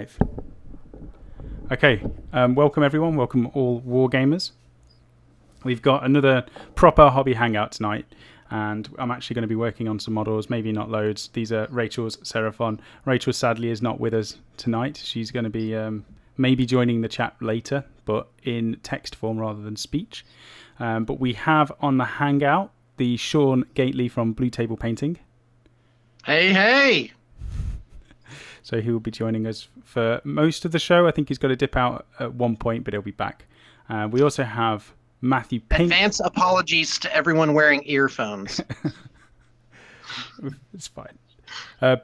live. Okay, welcome everyone. Welcome all Wargamers. We've got another proper hobby hangout tonight, and I'm actually going to be working on some models, maybe not loads. These are Rachel's Seraphon. Rachel sadly is not with us tonight. She's going to be maybe joining the chat later, but in text form rather than speech. But we have on the hangout the Shawn Gately from Blue Table Painting. Hey, hey! So he will be joining us for most of the show. I think he's got to dip out at one point, but he'll be back. We also have Matthew Pink. Advance apologies to everyone wearing earphones. It's fine.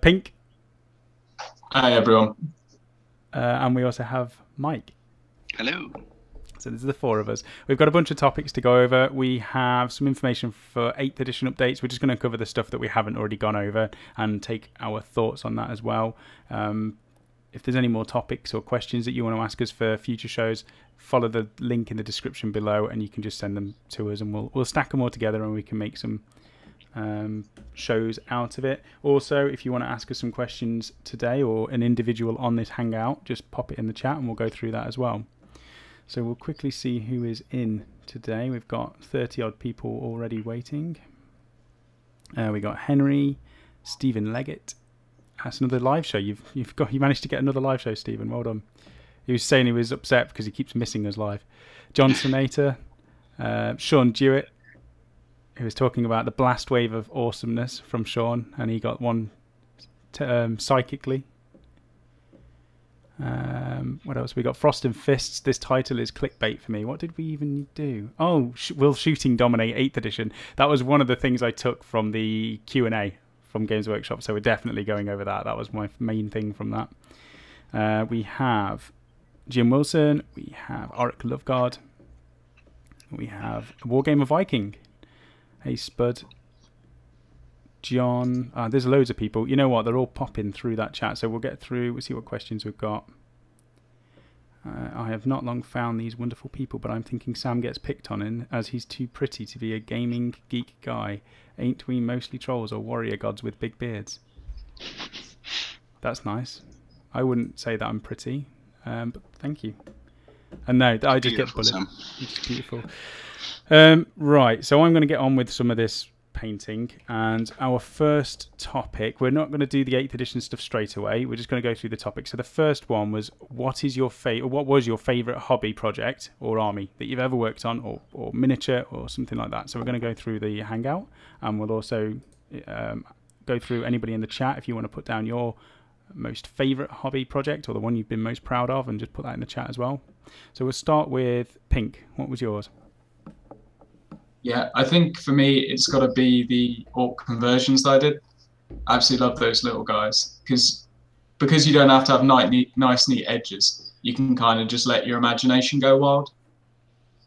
Pink. Hi, everyone. And we also have Mike. Hello. So this is the four of us. We've got a bunch of topics to go over. We have some information for 8th edition updates. We're just going to cover the stuff that we haven't already gone over and take our thoughts on that as well. If there's any more topics or questions that you want to ask us for future shows, follow the link in the description below and you can just send them to us and we'll stack them all together and we can make some shows out of it. Also, if you want to ask us some questions today or an individual on this hangout, just pop it in the chat and we'll go through that as well. So we'll quickly see who is in today. We've got 30 odd people already waiting. We got Henry, Stephen Leggett. That's another live show. You managed to get another live show, Stephen. Well done. He was saying he was upset because he keeps missing us live. John Sonator, Shawn Dewitt, who was talking about the blast wave of awesomeness from Shawn, and he got one psychically. What else? We got Frost and Fists. This title is clickbait for me. What did we even do? Oh, will shooting dominate 8th edition? That was one of the things I took from the Q&A from Games Workshop, so we're definitely going over that. That was my main thing from that. We have Jim Wilson. We have Auric Loveguard. We have Wargamer Viking. Hey, Spud. John, there's loads of people. You know what? They're all popping through that chat, so we'll get through. We'll see what questions we've got. I have not long found these wonderful people, but I'm thinking Sam gets picked on in as he's too pretty to be a gaming geek guy. Ain't we mostly trolls or warrior gods with big beards? That's nice. I wouldn't say that I'm pretty, but thank you. And no, I just get bullied. Sam. It's beautiful. Right, so I'm going to get on with some of this painting, and our first topic, we're not going to do the 8th edition stuff straight away, we're just going to go through the topics. So the first one was, what was your favorite hobby project or army that you've ever worked on, or miniature or something like that? So we're going to go through the hangout, and we'll also go through anybody in the chat if you want to put down your most favorite hobby project or the one you've been most proud of, and just put that in the chat as well. So we'll start with Pink. What was yours? Yeah, I think for me, it's got to be the orc conversions that I did. I absolutely love those little guys because you don't have to have nice, neat edges. You can kind of just let your imagination go wild.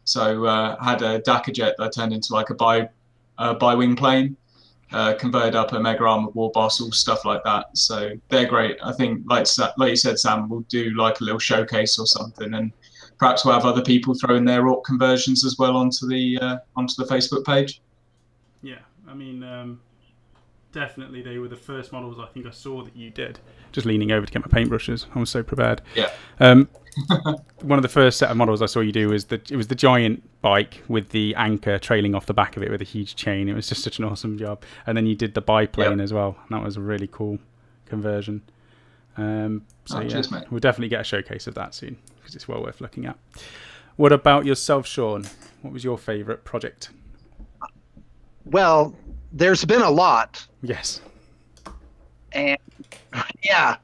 So I had a Dakar jet that turned into like a bi-wing plane, converted up a mega armored war boss, all stuff like that. So they're great. I think, like you said, Sam, we'll do like a little showcase or something, and perhaps we'll have other people throwing their orc conversions as well onto the Facebook page. Yeah, I mean, definitely they were the first models I think I saw that you did. Just leaning over to get my paintbrushes. I was so prepared. Yeah. One of the first set of models I saw you do was it was the giant bike with the anchor trailing off the back of it with a huge chain. It was just such an awesome job. And then you did the biplane as well. And that was a really cool conversion. Cheers, mate. We'll definitely get a showcase of that soon because it's well worth looking at. What about yourself, Shawn? What was your favourite project? Well, there's been a lot. Yes. And yeah,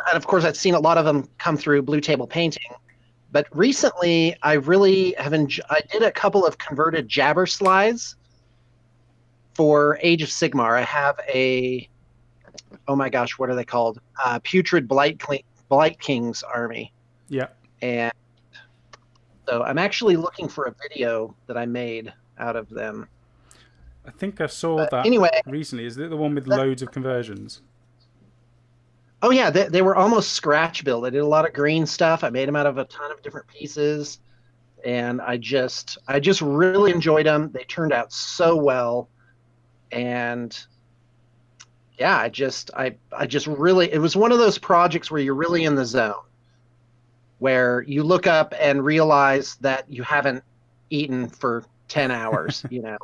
and of course I've seen a lot of them come through Blue Table Painting. But recently, I really have I did a couple of converted jabber slides for Age of Sigmar. I have a, oh my gosh, what are they called? Putrid Blight King's army. Yeah. And so I'm actually looking for a video that I made out of them. I think I saw that anyway, recently. Is it the one with loads of conversions? Oh yeah, they were almost scratch build. I did a lot of green stuff. I made them out of a ton of different pieces, and I just really enjoyed them. They turned out so well, and yeah, I just really, it was one of those projects where you're really in the zone, where you look up and realize that you haven't eaten for 10 hours, you know.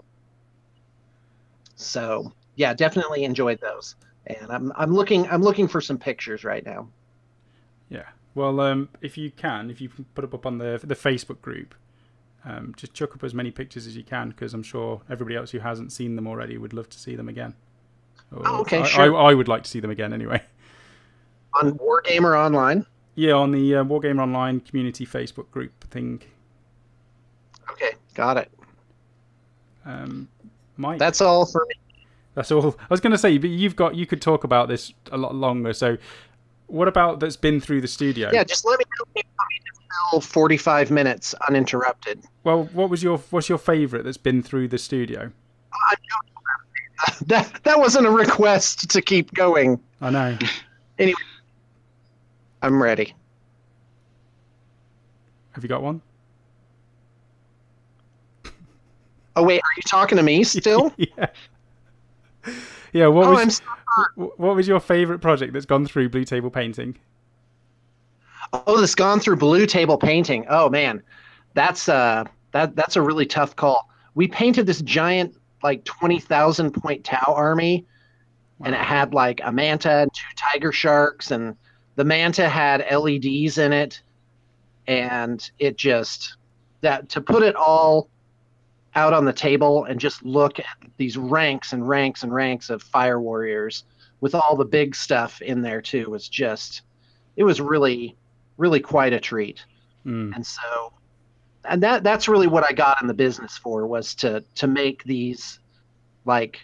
So yeah, definitely enjoyed those. And I'm looking for some pictures right now. Yeah. Well, if you can put up on the Facebook group, just chuck up as many pictures as you can, because I'm sure everybody else who hasn't seen them already would love to see them again. Oh, Or okay, sure. I would like to see them again anyway. On Wargamer Online. Yeah, on the Wargamer Online community Facebook group thing. Okay, got it. Mike, That's all for me. that's all. I was going to say, but you could talk about this a lot longer. So, what about that's been through the studio? Yeah, just let me know if you want me to fill 45 minutes uninterrupted. Well, what's your favorite that's been through the studio? That wasn't a request to keep going. I know. Anyway, I'm ready. Have you got one? Oh wait, are you talking to me still? Yeah. Yeah. I'm sorry. What was your favorite project that's gone through Blue Table Painting? Oh, this gone through Blue Table Painting. Oh man, that's that's a really tough call. We painted this giant like 20,000 point Tau army, and it had like a manta and two tiger sharks, and the manta had LEDs in it, and it just that to put it all out on the table and just look at these ranks and ranks and ranks of fire warriors with all the big stuff in there too was just, it was really quite a treat. And so, and that's really what I got in the business for, was to make these like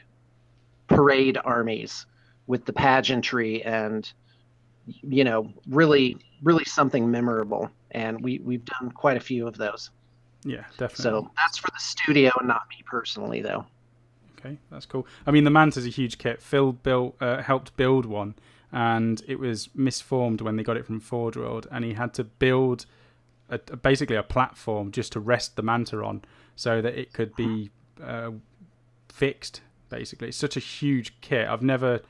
parade armies with the pageantry and, you know, really something memorable. And we've done quite a few of those. Yeah, definitely. So that's for the studio and not me personally, though. Okay, that's cool. I mean, the Manta's a huge kit. Phil helped build one, and it was misformed when they got it from Forge World, and he had to build basically a platform just to rest the Manta on, so that it could be fixed. Basically, it's such a huge kit. I've never,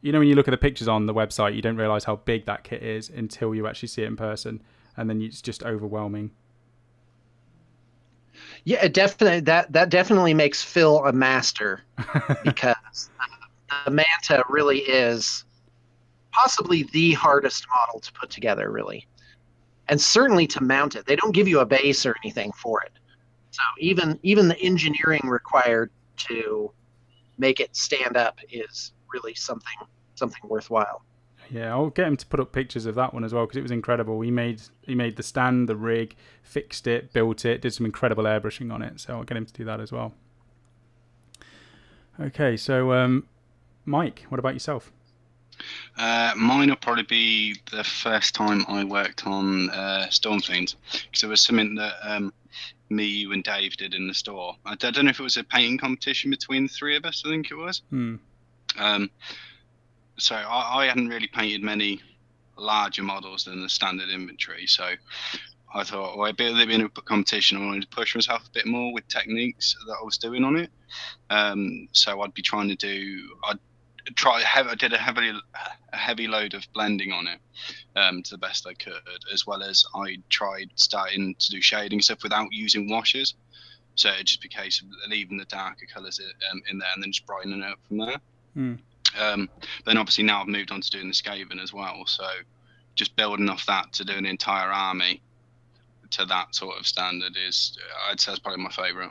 you know, when you look at the pictures on the website, you don't realize how big that kit is until you actually see it in person, and then it's just overwhelming. Yeah, it definitely that definitely makes Phil a master, because the Manta really is possibly the hardest model to put together, really, and certainly to mount it. They don't give you a base or anything for it, so even the engineering required to make it stand up is really something worthwhile. Yeah, I'll get him to put up pictures of that one as well, because it was incredible. He made the stand, the rig, fixed it, built it, did some incredible airbrushing on it. So I'll get him to do that as well. Okay, so Mike, what about yourself? Mine will probably be the first time I worked on Storm Fiends, because it was something that me, you, and Dave did in the store. I don't know if it was a painting competition between the three of us. I think it was. So I hadn't really painted many larger models than the standard inventory. So I thought, well, there being a competition, I wanted to push myself a bit more with techniques that I was doing on it. So I'd be trying to do, I did a heavy load of blending on it to the best I could, as well as I tried starting to do shading stuff without using washes. So it just became leaving the darker colours in there and then just brightening it up from there. Then obviously now I've moved on to doing the Skaven as well, so just building off that to do an entire army to that sort of standard is, I'd say, it's probably my favourite.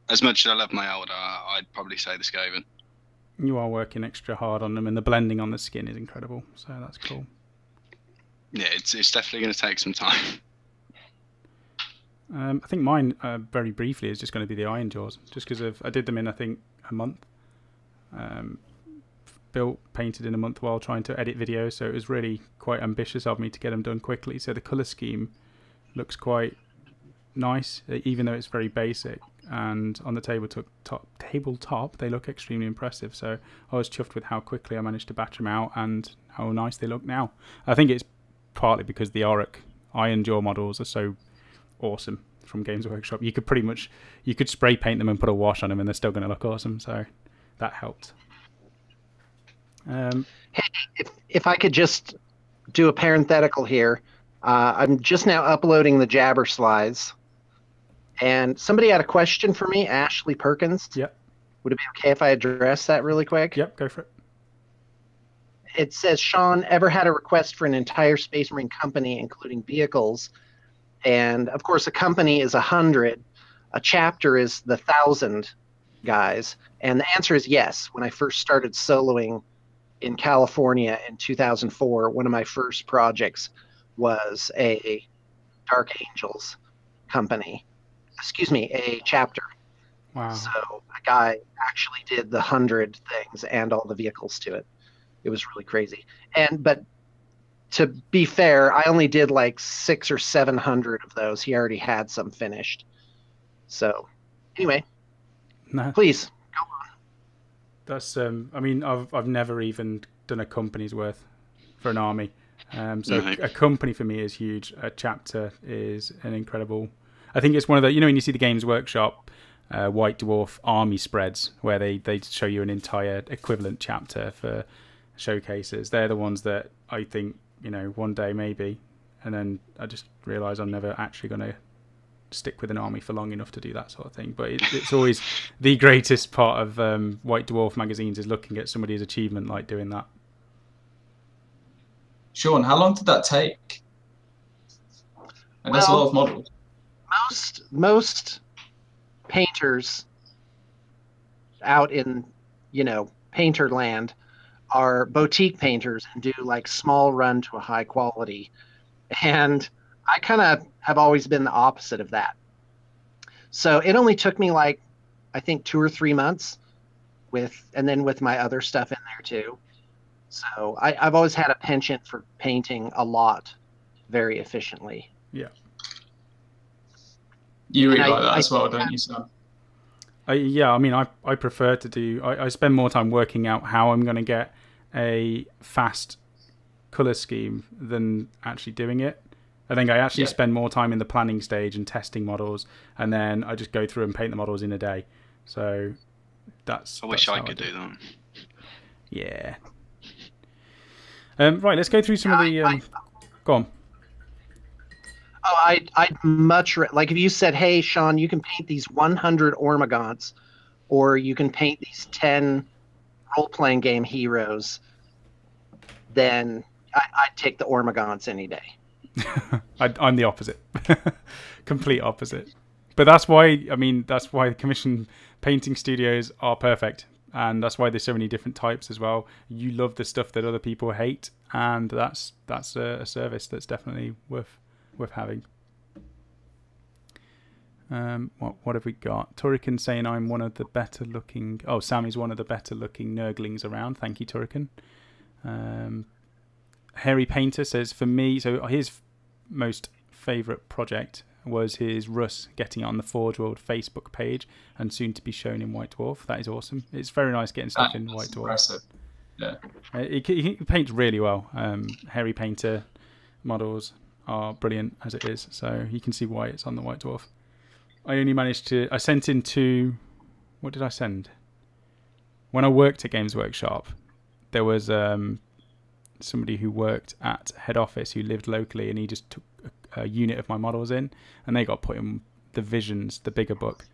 As much as I love my older, I'd probably say the Skaven. You are working extra hard on them, and the blending on the skin is incredible, so that's cool. Yeah, it's definitely going to take some time. I think mine, very briefly, is just going to be the Iron Jaws, just because I did them in, I think, a month. Painted in a month while trying to edit videos, so it was really quite ambitious of me to get them done quickly. So the colour scheme looks quite nice, even though it's very basic, and on the tabletop they look extremely impressive. So I was chuffed with how quickly I managed to batch them out and how nice they look now. I think it's partly because the Auric Iron Jaw models are so awesome from Games Workshop. You could spray paint them and put a wash on them and they're still going to look awesome, so that helped. Hey, if I could just do a parenthetical here, I'm just now uploading the Jabber slides, and somebody had a question for me, Ashley Perkins. Yep. Would it be okay if I address that really quick? Yep, go for it. It says, Shawn, ever had a request for an entire Space Marine company, including vehicles? And of course, a company is 100. A chapter is the 1,000 guys. And the answer is yes. When I first started soloing in California in 2004, one of my first projects was a Dark Angels company. Excuse me, a chapter. Wow. So a guy actually did the 100 things and all the vehicles to it. It was really crazy. But to be fair, I only did like 600 or 700 of those. He already had some finished. So anyway, No. please. That's I mean, I've never even done a company's worth for an army. So a company for me is huge. A chapter is an incredible. I think it's one of the, when you see the Games Workshop White Dwarf army spreads where they show you an entire equivalent chapter for showcases. They're the ones that I think, one day maybe, and then I just realise I'm never actually going to stick with an army for long enough to do that sort of thing. But it's always the greatest part of White Dwarf magazines is looking at somebody's achievement like doing that. Shawn, how long did that take? And that's a lot of models. Most painters out in, painter land are boutique painters and do like small run to a high quality. And I kind of have always been the opposite of that. So it only took me like, I think 2 or 3 months and then with my other stuff in there too. So I've always had a penchant for painting a lot very efficiently. Yeah. You really like that as well, don't you, Sam? Yeah, I mean, I prefer to do... I spend more time working out how I'm going to get a fast colour scheme than actually doing it. I think I actually spend more time in the planning stage and testing models, and then I just go through and paint the models in a day. So I wish I could do that. Yeah. Right, let's go through some of the... Go on. Oh, I'd much like if you said, "Hey, Shawn, you can paint these 100 Ormagants, or you can paint these 10 role-playing game heroes," then I'd take the Ormagants any day. I'm the opposite, complete opposite. But that's why the commission painting studios are perfect, and that's why there's so many different types as well. You love the stuff that other people hate, and that's a service that's definitely worth having. What have we got? Turrican saying I'm one of the better looking... Oh, Sammy's one of the better looking Nurglings around. Thank you, Turrican. Harry Painter says, for me, so his most favourite project was his Russ getting it on the Forge World Facebook page and soon to be shown in White Dwarf. That is awesome. It's very nice getting stuff in White Dwarf. Impressive. Yeah. He paints really well. Harry Painter models are brilliant as it is, so you can see why it's on the White Dwarf. I sent in to... What did I send? When I worked at Games Workshop, there was somebody who worked at head office who lived locally, and he just took a unit of my models in, and they got put in the Visions, the bigger book,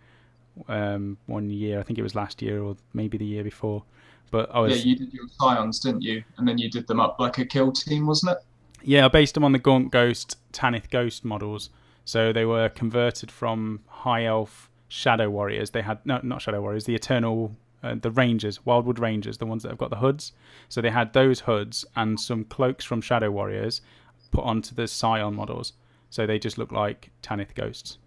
1 year. I think it was last year or maybe the year before. But you did your Scions, didn't you? And then you did them up like a kill team, wasn't it? Yeah, I based them on the Gaunt Ghost, Tanith Ghost models. So they were converted from High Elf Shadow Warriors. They had, no, not Shadow Warriors, the Eternal, the Rangers, Wildwood Rangers, the ones that have got the hoods. So they had those hoods and some cloaks from Shadow Warriors put onto the Scion models. So they just look like Tanith Ghosts.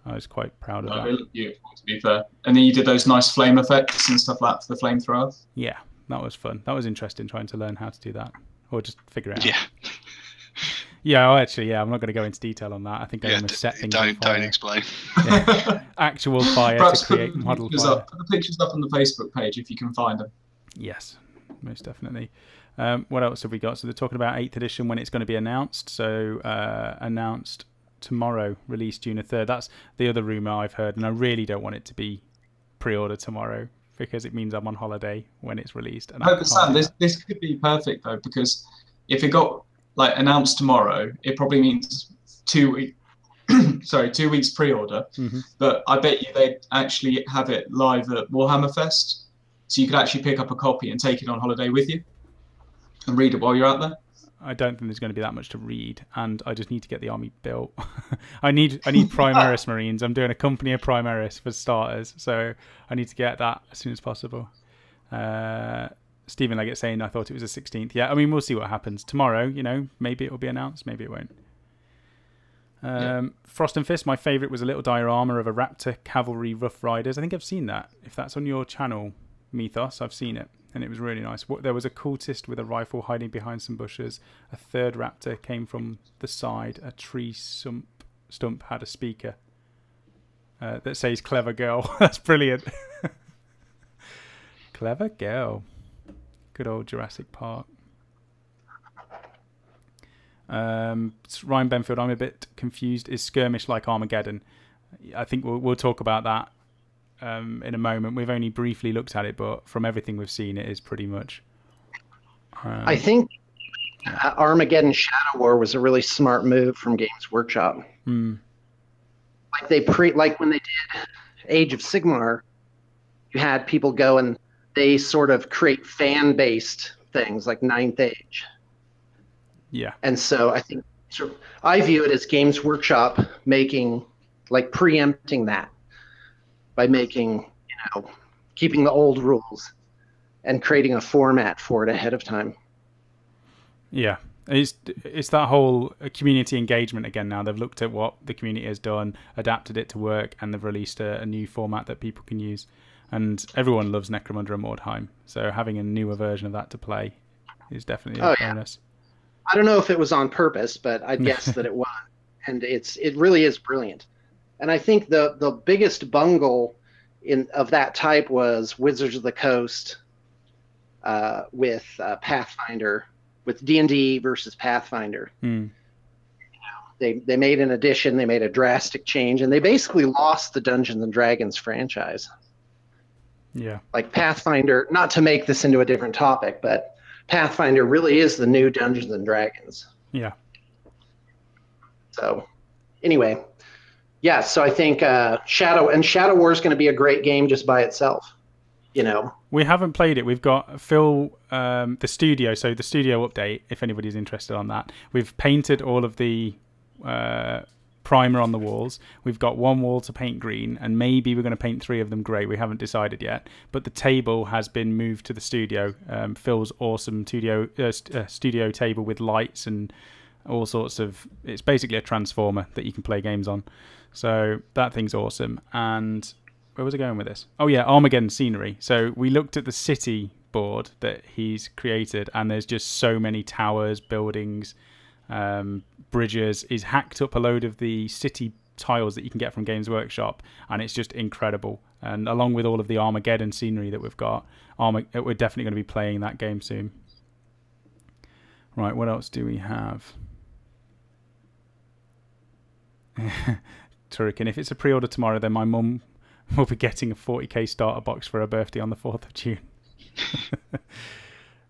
I was quite proud of that. They look beautiful, to be fair. And then you did those nice flame effects and stuff like that for the flamethrower. Yeah, that was fun. That was interesting, trying to learn how to do that. Or just figure it out. Yeah. Yeah, well, actually, I'm not going to go into detail on that. I think I almost set things on fire. Don't explain. Yeah. Actual fire Perhaps to create model fire. Put the pictures up on the Facebook page if you can find them. Yes, most definitely. What else have we got? So they're talking about 8th edition when it's going to be announced. So announced tomorrow, released June 3rd. That's the other rumour I've heard, and I really don't want it to be pre-order tomorrow because it means I'm on holiday when it's released. And No, but Sam, this could be perfect though, because if it got like announced tomorrow, it probably means 2 weeks. Sorry, 2 weeks pre-order. But I bet you they'd actually have it live at Warhammer Fest, so you could actually pick up a copy and take it on holiday with you and read it while you're out there. I don't think there's going to be that much to read, and I just need to get the army built. I need Primaris Marines. I'm doing a company of Primaris for starters, so I need to get that as soon as possible. Stephen Leggett saying I thought it was the 16th. Yeah, I mean, we'll see what happens tomorrow. You know, maybe it will be announced, maybe it won't. Frost and Fist, my favourite was a little diorama of a Raptor Cavalry Rough Riders. I think I've seen that. If that's on your channel, Mythos, I've seen it, and it was really nice. There was a cultist with a rifle hiding behind some bushes. A third Raptor came from the side. A tree stump had a speaker that says "Clever girl." That's brilliant. Clever girl. Good old Jurassic Park. Ryan Benfield, I'm a bit confused. Is skirmish like Armageddon? I think we'll talk about that in a moment. We've only briefly looked at it, but from everything we've seen, it is pretty much. I think Armageddon Shadow War was a really smart move from Games Workshop. Like when they did Age of Sigmar, you had people go and they sort of create fan-based things like Ninth Age. Yeah. And so I think I view it as Games Workshop preempting that by making, keeping the old rules and creating a format for it ahead of time. Yeah. It's that whole community engagement again now. They've looked at what the community has done, adapted it to work, and they've released a new format that people can use. And everyone loves Necromunda and Mordheim, so having a newer version of that to play is definitely a bonus. I don't know if it was on purpose, but I'd guess that it was. And it really is brilliant. And I think the biggest bungle of that type was Wizards of the Coast with Pathfinder, with D&D versus Pathfinder. They made an addition, they made a drastic change, and they basically lost the Dungeons and Dragons franchise. Yeah. Like Pathfinder, not to make this into a different topic, but Pathfinder really is the new Dungeons and Dragons. Yeah. So, anyway, yeah. So I think Shadow War is going to be a great game just by itself. We haven't played it. We've got Phil, the studio. So the studio update, if anybody's interested on that, we've painted all of the primer on the walls. We've got one wall to paint green, and maybe we're going to paint 3 of them grey. We haven't decided yet, but the table has been moved to the studio. Phil's awesome studio table with lights and all sorts of, it's basically a transformer that you can play games on, so that thing's awesome. And where was I going with this? Oh yeah, Armageddon scenery. So we looked at the city board that he's created, and there's just so many towers, buildings, bridges. He's hacked up a load of the city tiles that you can get from Games Workshop, and it's just incredible. And along with all of the Armageddon scenery that we've got, we're definitely going to be playing that game soon. Right, what else do we have? Turrican, if it's a pre-order tomorrow, then my mum will be getting a 40k starter box for her birthday on the 4th of June.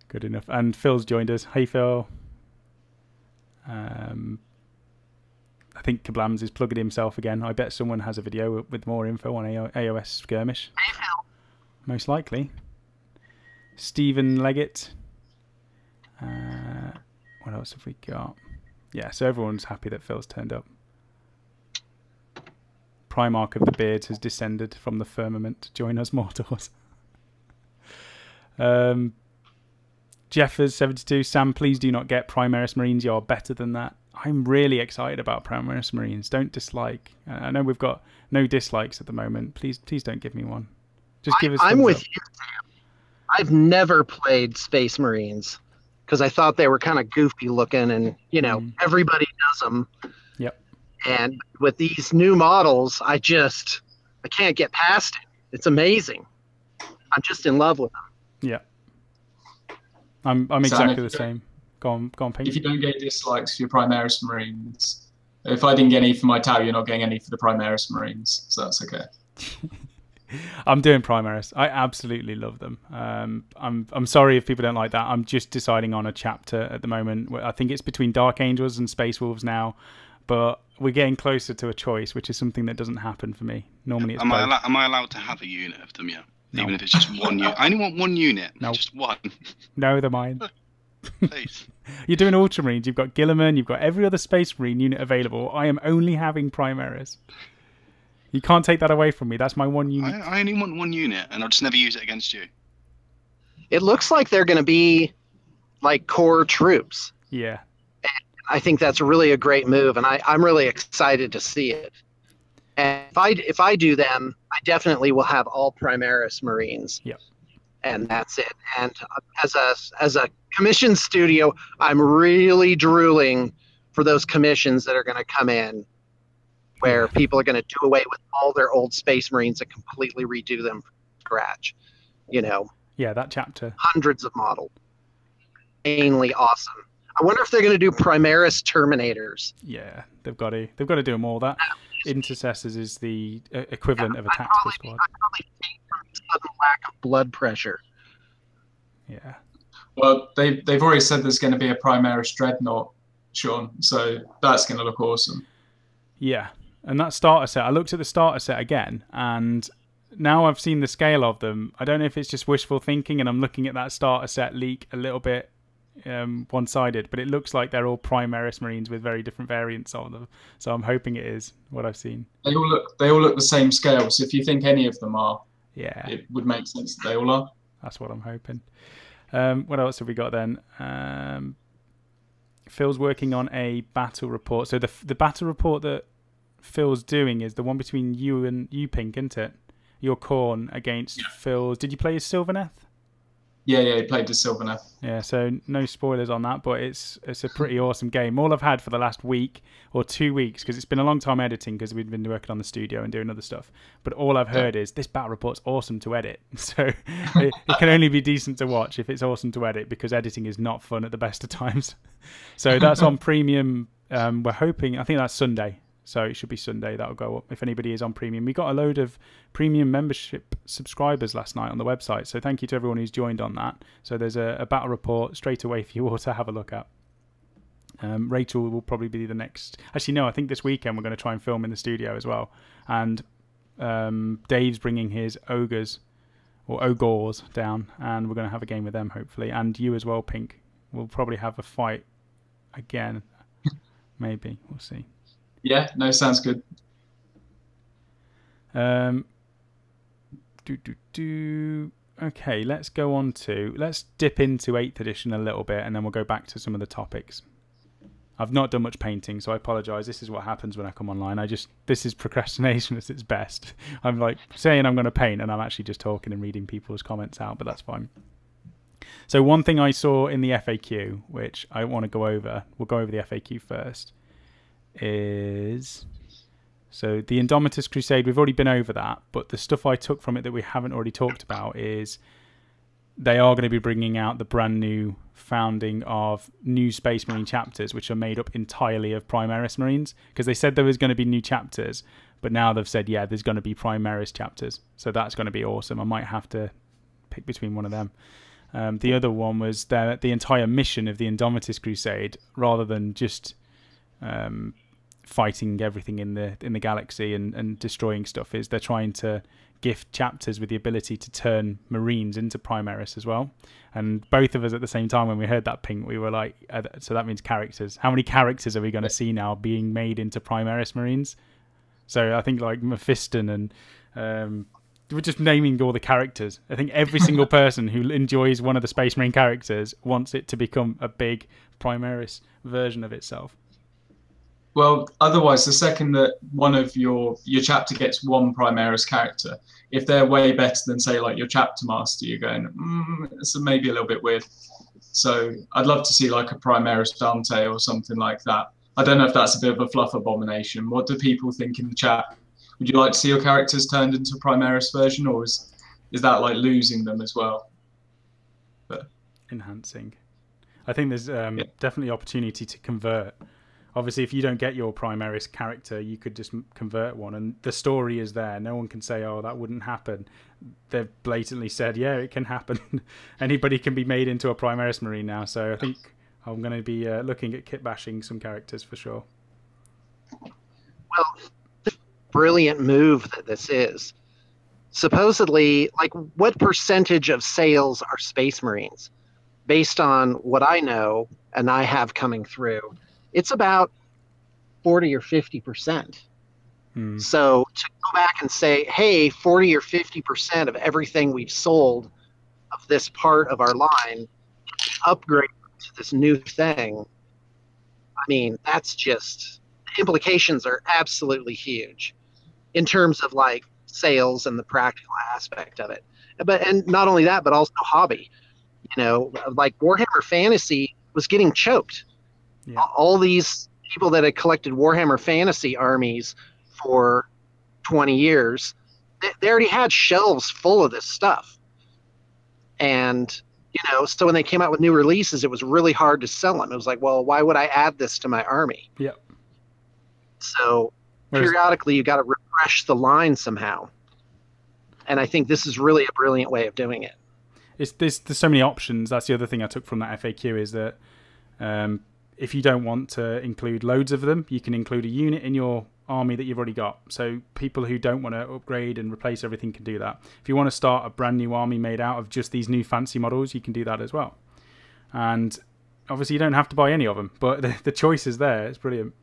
Good enough. And Phil's joined us. Hey, Phil. I think Kablams is plugging himself again. I bet someone has a video with more info on AOS Skirmish. Hey, Phil. Most likely. Stephen Leggett. What else have we got? Yeah, so everyone's happy that Phil's turned up. Primarch of the Beards has descended from the firmament to join us mortals. Jeffers72, Sam, please do not get Primaris Marines. You're better than that. I'm really excited about Primaris Marines. Don't dislike. I know we've got no dislikes at the moment. Please don't give me one. Just give us. I'm with you, Sam. I've never played Space Marines because I thought they were kind of goofy looking, and everybody does them. Yep. And with these new models, I can't get past it. It's amazing. I'm just in love with them. Yeah. I'm exactly the same. Go on, Pete. If you don't get dislikes for your Primaris Marines, if I didn't get any for my Tau, you're not getting any for the Primaris Marines, so that's okay. I'm doing Primaris. I absolutely love them. I'm sorry if people don't like that. I'm just deciding on a chapter at the moment. I think it's between Dark Angels and Space Wolves now, but we're getting closer to a choice, which is something that doesn't happen for me. Normally, it's am both. am I allowed to have a unit of them? Yeah, No. even if it's just one unit. I only want one unit. No. Just one. No, they're mine. Please. You're doing Ultramarines. You've got Gilliman. You've got every other Space Marine unit available. I am only having Primaris. You can't take that away from me. That's my one unit. I only want one unit, and I'll just never use it against you. It looks like they're going to be like core troops. Yeah. I think that's really a great move, and I'm really excited to see it. And if I do them, I definitely will have all Primaris Marines. Yep. And that's it. And as a commission studio, I'm really drooling for those commissions that are going to come in, where people are going to do away with all their old Space Marines and completely redo them from scratch. You know. Yeah, that chapter. Hundreds of models. Mainly awesome. I wonder if they're going to do Primaris Terminators. Yeah, they've got to do them all. That Intercessors is the equivalent of a tactical squad. I probably hate the sudden lack of blood pressure. Yeah. Well, they've already said there's going to be a Primaris Dreadnought, Shawn, so that's going to look awesome. Yeah, and that starter set, I looked at the starter set again, and now I've seen the scale of them. I don't know if it's just wishful thinking, and I'm looking at that starter set leak a little bit one-sided, but it looks like they're all Primaris Marines with very different variants of them. So I'm hoping it is what I've seen. They all look the same scale. So if you think any of them are, yeah, it would make sense that they all are. That's what I'm hoping. What else have we got then? Phil's working on a battle report. So the battle report that Phil's doing is the one between you and you, Pink, isn't it? Your Khorne against Phil's. Did you play as Sylvaneth? Yeah, he played as Sylvaneth. Yeah, so no spoilers on that, but it's a pretty awesome game. All I've had for the last week or 2 weeks, because it's been a long time editing because we've been working on the studio and doing other stuff, but all I've heard is this battle report's awesome to edit. So it can only be decent to watch if it's awesome to edit, because editing is not fun at the best of times. So that's on premium. We're hoping, I think that's Sunday. So it should be Sunday that'll go up if anybody is on premium. We got a load of premium membership subscribers last night on the website. So thank you to everyone who's joined on that. So there's a battle report straight away for you all to have a look at. Rachel will probably be the next. Actually, no, I think this weekend we're going to try and film in the studio as well. And Dave's bringing his ogres down, and we're going to have a game with them hopefully. And you as well, Pink. We'll probably have a fight again. Maybe. We'll see. Yeah, no, sounds good. Okay, let's go on to... Let's dip into 8th edition a little bit, and then we'll go back to some of the topics. I've not done much painting, so I apologise. This is what happens when I come online. This is procrastination at its best. I'm like saying I'm going to paint, and I'm actually just talking and reading people's comments out, but that's fine. So one thing I saw in the FAQ, which I want to go over, we'll go over the FAQ first, is... So the Indomitus Crusade, we've already been over that, but the stuff I took from it that we haven't already talked about is they are going to be bringing out the brand new founding of new Space Marine chapters, which are made up entirely of Primaris Marines, because they said there was going to be new chapters, but now they've said, yeah, there's going to be Primaris chapters. So that's going to be awesome. I might have to pick between one of them. The other one was that the entire mission of the Indomitus Crusade, rather than just fighting everything in the galaxy and destroying stuff, is they're trying to gift chapters with the ability to turn Marines into Primaris as well. And both of us at the same time, when we heard that, Pink, we were like, so that means characters. How many characters are we going to see now being made into Primaris Marines? So I think like Mephiston and we're just naming all the characters. I think every single person who enjoys one of the Space Marine characters wants it to become a big Primaris version of itself. Well, otherwise, the second that one of your chapter gets one Primaris character, if they're way better than, say, like your chapter master, you're going, it's maybe a little bit weird. So I'd love to see like a Primaris Dante or something like that. I don't know if that's a bit of a fluff abomination. What do people think in the chat? Would you like to see your characters turned into a Primaris version, or is that like losing them as well? But enhancing. I think there's definitely opportunity to convert obviously, if you don't get your Primaris character, you could just convert one, and the story is there. No one can say, "Oh, that wouldn't happen." They've blatantly said, "Yeah, it can happen. Anybody can be made into a Primaris Marine now." So I think I'm going to be looking at kit bashing some characters for sure. Well, brilliant move that this is. Supposedly, like, what percentage of sales are Space Marines? Based on what I know and I have coming through, it's about 40 or 50%. So to go back and say, hey, 40 or 50% of everything we've sold of this part of our line upgrade to this new thing, I mean, that's just, the implications are absolutely huge in terms of like sales and the practical aspect of it. And not only that, but also hobby. You know, like Warhammer Fantasy was getting choked. Yeah. All these people that had collected Warhammer Fantasy armies for 20 years, they already had shelves full of this stuff. And, you know, so when they came out with new releases, it was really hard to sell them. It was like, well, why would I add this to my army? Yeah. So periodically, you got to refresh the line somehow. And I think this is really a brilliant way of doing it. There's so many options. That's the other thing I took from that FAQ is that if you don't want to include loads of them, you can include a unit in your army that you've already got. So people who don't want to upgrade and replace everything can do that. If you want to start a brand new army made out of just these new fancy models, you can do that as well. And obviously you don't have to buy any of them, but the choice is there. It's brilliant.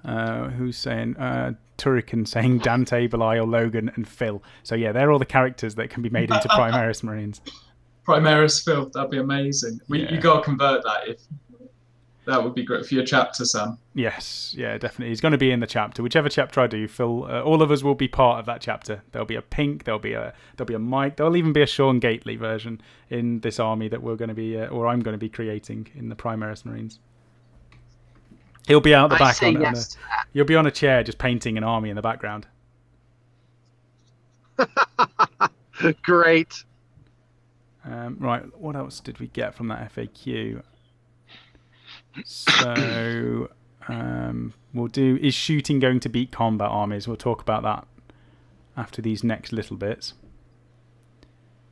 Who's saying Turrican saying Dante, Belial, Logan and Phil. So yeah, they're all the characters that can be made into Primaris Marines. Primaris Phil, that'd be amazing. You gotta convert that. If that would be great for your chapter, Sam. Yes, yeah, definitely. He's going to be in the chapter. Whichever chapter I do, Phil, all of us will be part of that chapter. There'll be a Pink, there'll be a Mike, there'll even be a Shawn Gately version in this army that we're going to be, or I'm going to be creating in the Primaris Marines. He'll be out the back. You'll be on a chair just painting an army in the background. Great. Right, what else did we get from that FAQ? So we'll do, is shooting going to beat combat armies? We'll talk about that after these next little bits.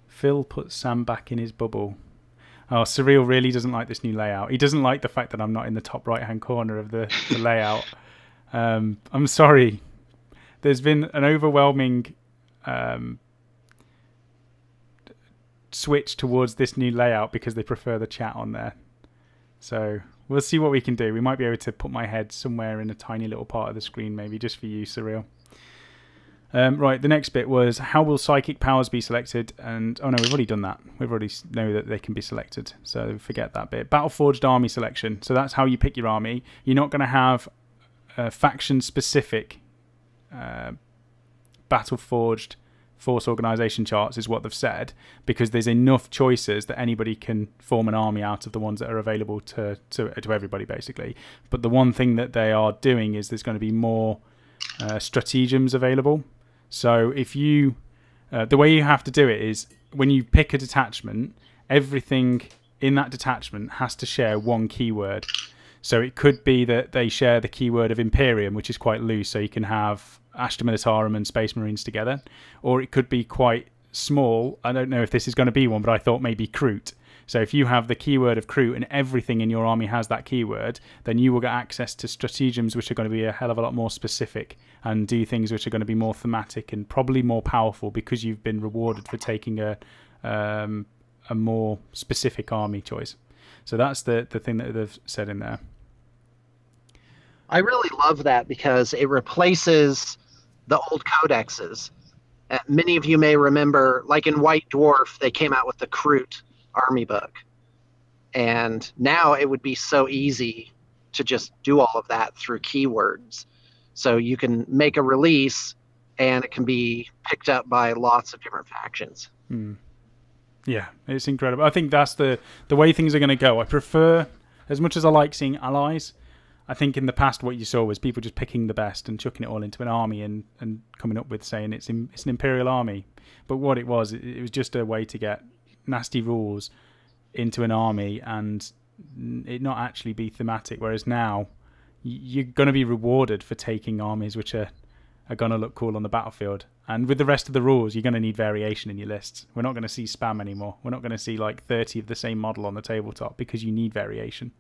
Phil puts Sam back in his bubble. Oh, Surreal really doesn't like this new layout. He doesn't like the fact that I'm not in the top right-hand corner of the layout. I'm sorry. There's been an overwhelming switch towards this new layout because they prefer the chat on there. So we'll see what we can do. We might be able to put my head somewhere in a tiny little part of the screen, maybe, just for you, Surreal. Right, the next bit was, how will psychic powers be selected? And oh no, we've already done that. We've already know that they can be selected, so forget that bit. Battle-forged army selection. So that's how you pick your army. You're not going to have faction-specific battle-forged force organization charts, is what they've said, because there's enough choices that anybody can form an army out of the ones that are available to everybody, basically. But the one thing that they are doing is there's going to be more stratagems available. So if you the way you have to do it is, when you pick a detachment, everything in that detachment has to share one keyword. So it could be that they share the keyword of Imperium, which is quite loose, so you can have Ashta Militarum and Space Marines together. Or it could be quite small. I don't know if this is going to be one, but I thought maybe Kroot. So if you have the keyword of Kroot and everything in your army has that keyword, then you will get access to stratagems which are going to be a hell of a lot more specific and do things which are going to be more thematic and probably more powerful, because you've been rewarded for taking a more specific army choice. So that's the thing that they've said in there. I really love that because it replaces the old codexes. Many of you may remember, like in White Dwarf, they came out with the Kroot army book. And now it would be so easy to just do all of that through keywords. So you can make a release and it can be picked up by lots of different factions. Yeah, it's incredible. I think that's the way things are going to go. I prefer, as much as I like seeing allies, I think in the past what you saw was people just picking the best and chucking it all into an army and coming up with saying it's an imperial army. But what it was just a way to get nasty rules into an army and it not actually be thematic. Whereas now, you're going to be rewarded for taking armies which are going to look cool on the battlefield. And with the rest of the rules, you're going to need variation in your lists. We're not going to see spam anymore. We're not going to see like 30 of the same model on the tabletop, because you need variation.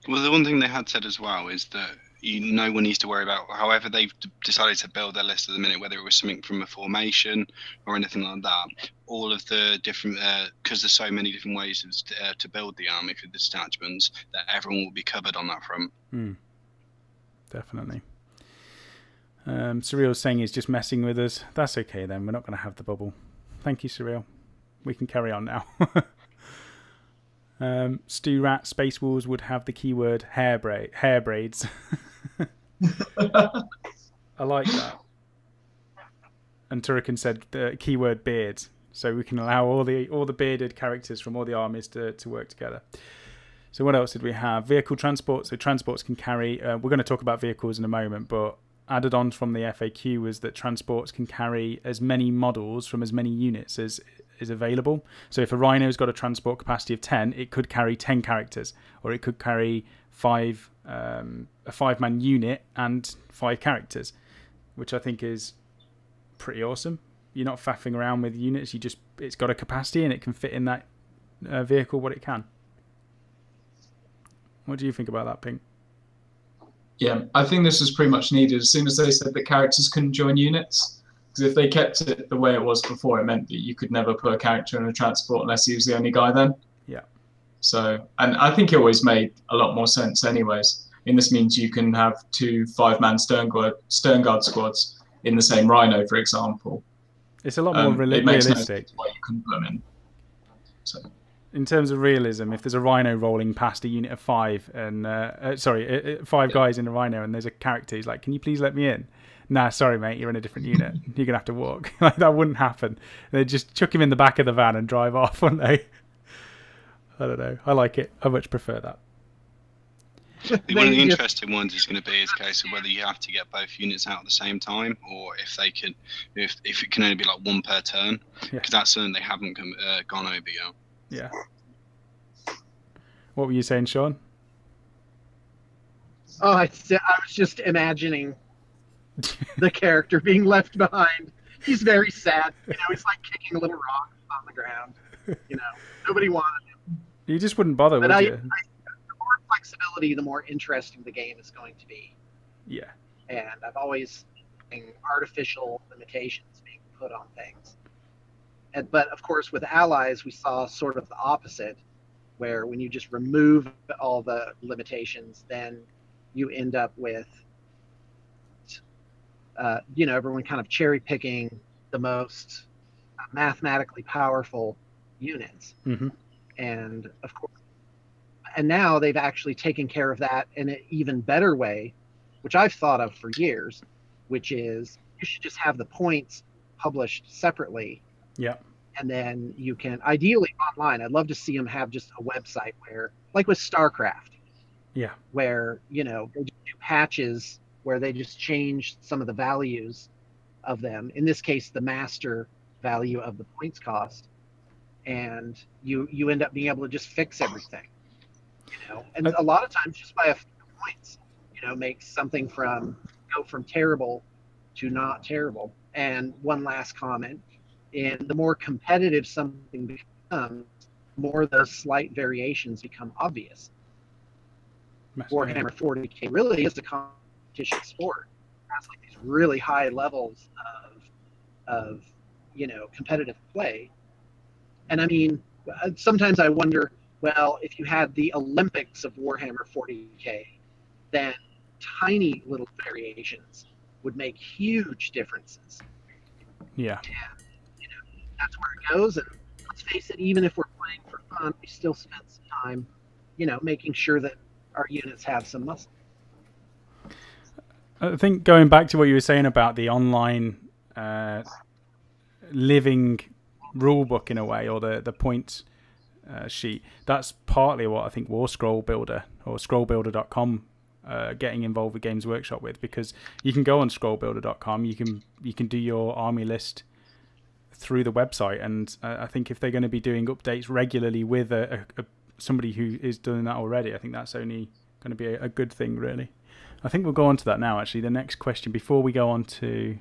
Well, the one thing they had said as well is that no one needs to worry about however they've decided to build their list at the minute, whether it was something from a formation or anything like that. All of the different, because there's so many different ways to build the army for the detachments, that everyone will be covered on that front. Definitely. Surreal's saying he's just messing with us. That's okay then. We're not going to have the bubble. Thank you, Surreal. We can carry on now. Stu Rat, Space Wars would have the keyword hair braids. I like that. And Turrican said the keyword beards, so we can allow all the bearded characters from all the armies to work together. So what else did we have? Vehicle transport. So transports can carry. We're going to talk about vehicles in a moment, but added on from the FAQ was that transports can carry as many models from as many units as is available. So if a Rhino's got a transport capacity of 10, it could carry 10 characters, or it could carry a 5-man unit and 5 characters, which I think is pretty awesome. You're not faffing around with units. It's got a capacity and it can fit in that vehicle what it can. What do you think about that, Pink? Yeah, I think this was pretty much needed as soon as they said that characters couldn't join units. Because if they kept it the way it was before, it meant that you could never put a character in a transport unless he was the only guy then. Yeah. So, and I think it always made a lot more sense anyways. And this means you can have 2 5-man Stern Guard squads in the same Rhino, for example. It's a lot more it makes realistic. No sense why you couldn't put them in. So. In terms of realism, if there's a Rhino rolling past a unit of 5 and 5 guys in a Rhino, and there's a character who's like, "Can you please let me in?" Nah, sorry mate, you're in a different unit. You're gonna have to walk. Like, that wouldn't happen. They'd just chuck him in the back of the van and drive off, wouldn't they? I don't know. I like it. I much prefer that. One of the interesting ones is going to be a case of whether you have to get both units out at the same time, or if they can, if it can only be like 1 per turn, because that's something they haven't gone over yet. Yeah. What were you saying, Shawn? Oh, I was just imagining the character being left behind. He's very sad. He's like kicking a little rock on the ground. Nobody wanted him. You just wouldn't bother, would you? The more flexibility, the more interesting the game is going to be. Yeah. And I've always seen artificial limitations being put on things. But of course, with allies, we saw sort of the opposite, where when you just remove all the limitations, then you end up with everyone kind of cherry picking the most mathematically powerful units. Mm-hmm. And of course, and now they've actually taken care of that in an even better way, which I've thought of for years, which is you should just have the points published separately. Yeah. And then you can, ideally online, I'd love to see them have just a website where, like with StarCraft, where, they just do patches where they just change some of the values of them. In this case, the master value of the points cost. And you end up being able to just fix everything. And a lot of times just by a few points, makes something go from terrible to not terrible. And one last comment. And the more competitive something becomes, the more those slight variations become obvious. Warhammer 40K really is a competition sport. It has like these really high levels of competitive play. And I mean, sometimes I wonder, well, if you had the Olympics of Warhammer 40K, then tiny little variations would make huge differences. Yeah. And, that's where it goes. And let's face it, even if we're playing for fun, we still spend some time, making sure that our units have some muscle. I think going back to what you were saying about the online living rule book in a way, or the points sheet, that's partly what I think War Scroll Builder or scrollbuilder.com getting involved with Games Workshop with, because you can go on scrollbuilder.com, you can do your army list through the website, and I think if they're going to be doing updates regularly with a somebody who is doing that already, I think that's only going to be a good thing, really. I think we'll go on to that now, actually. The next question, before we go on to...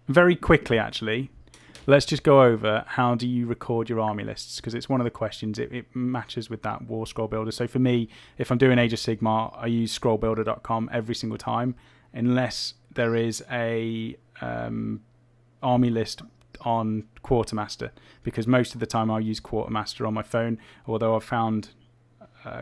Very quickly, actually, let's just go over how do you record your army lists, because it's one of the questions. It matches with that War Scroll Builder. So for me, if I'm doing Age of Sigmar, I use scrollbuilder.com every single time, unless there is a army list on Quartermaster, because most of the time I'll use Quartermaster on my phone, although I've found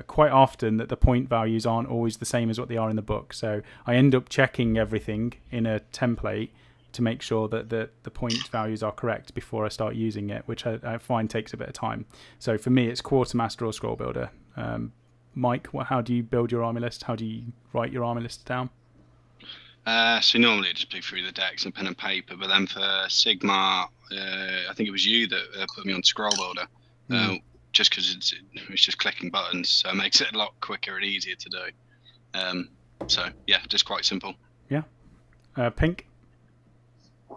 quite often that the point values aren't always the same as what they are in the book. So I end up checking everything in a template to make sure that the point values are correct before I start using it, which I find takes a bit of time. So for me, it's Quartermaster or Scroll Builder. Mike, how do you build your army list? How do you write your army list down? So normally I just play through the decks and pen and paper, but then for Sigmar, I think it was you that put me on Scroll Builder, just because it's just clicking buttons, so it makes it a lot quicker and easier to do. So yeah, just quite simple. Yeah. Pink?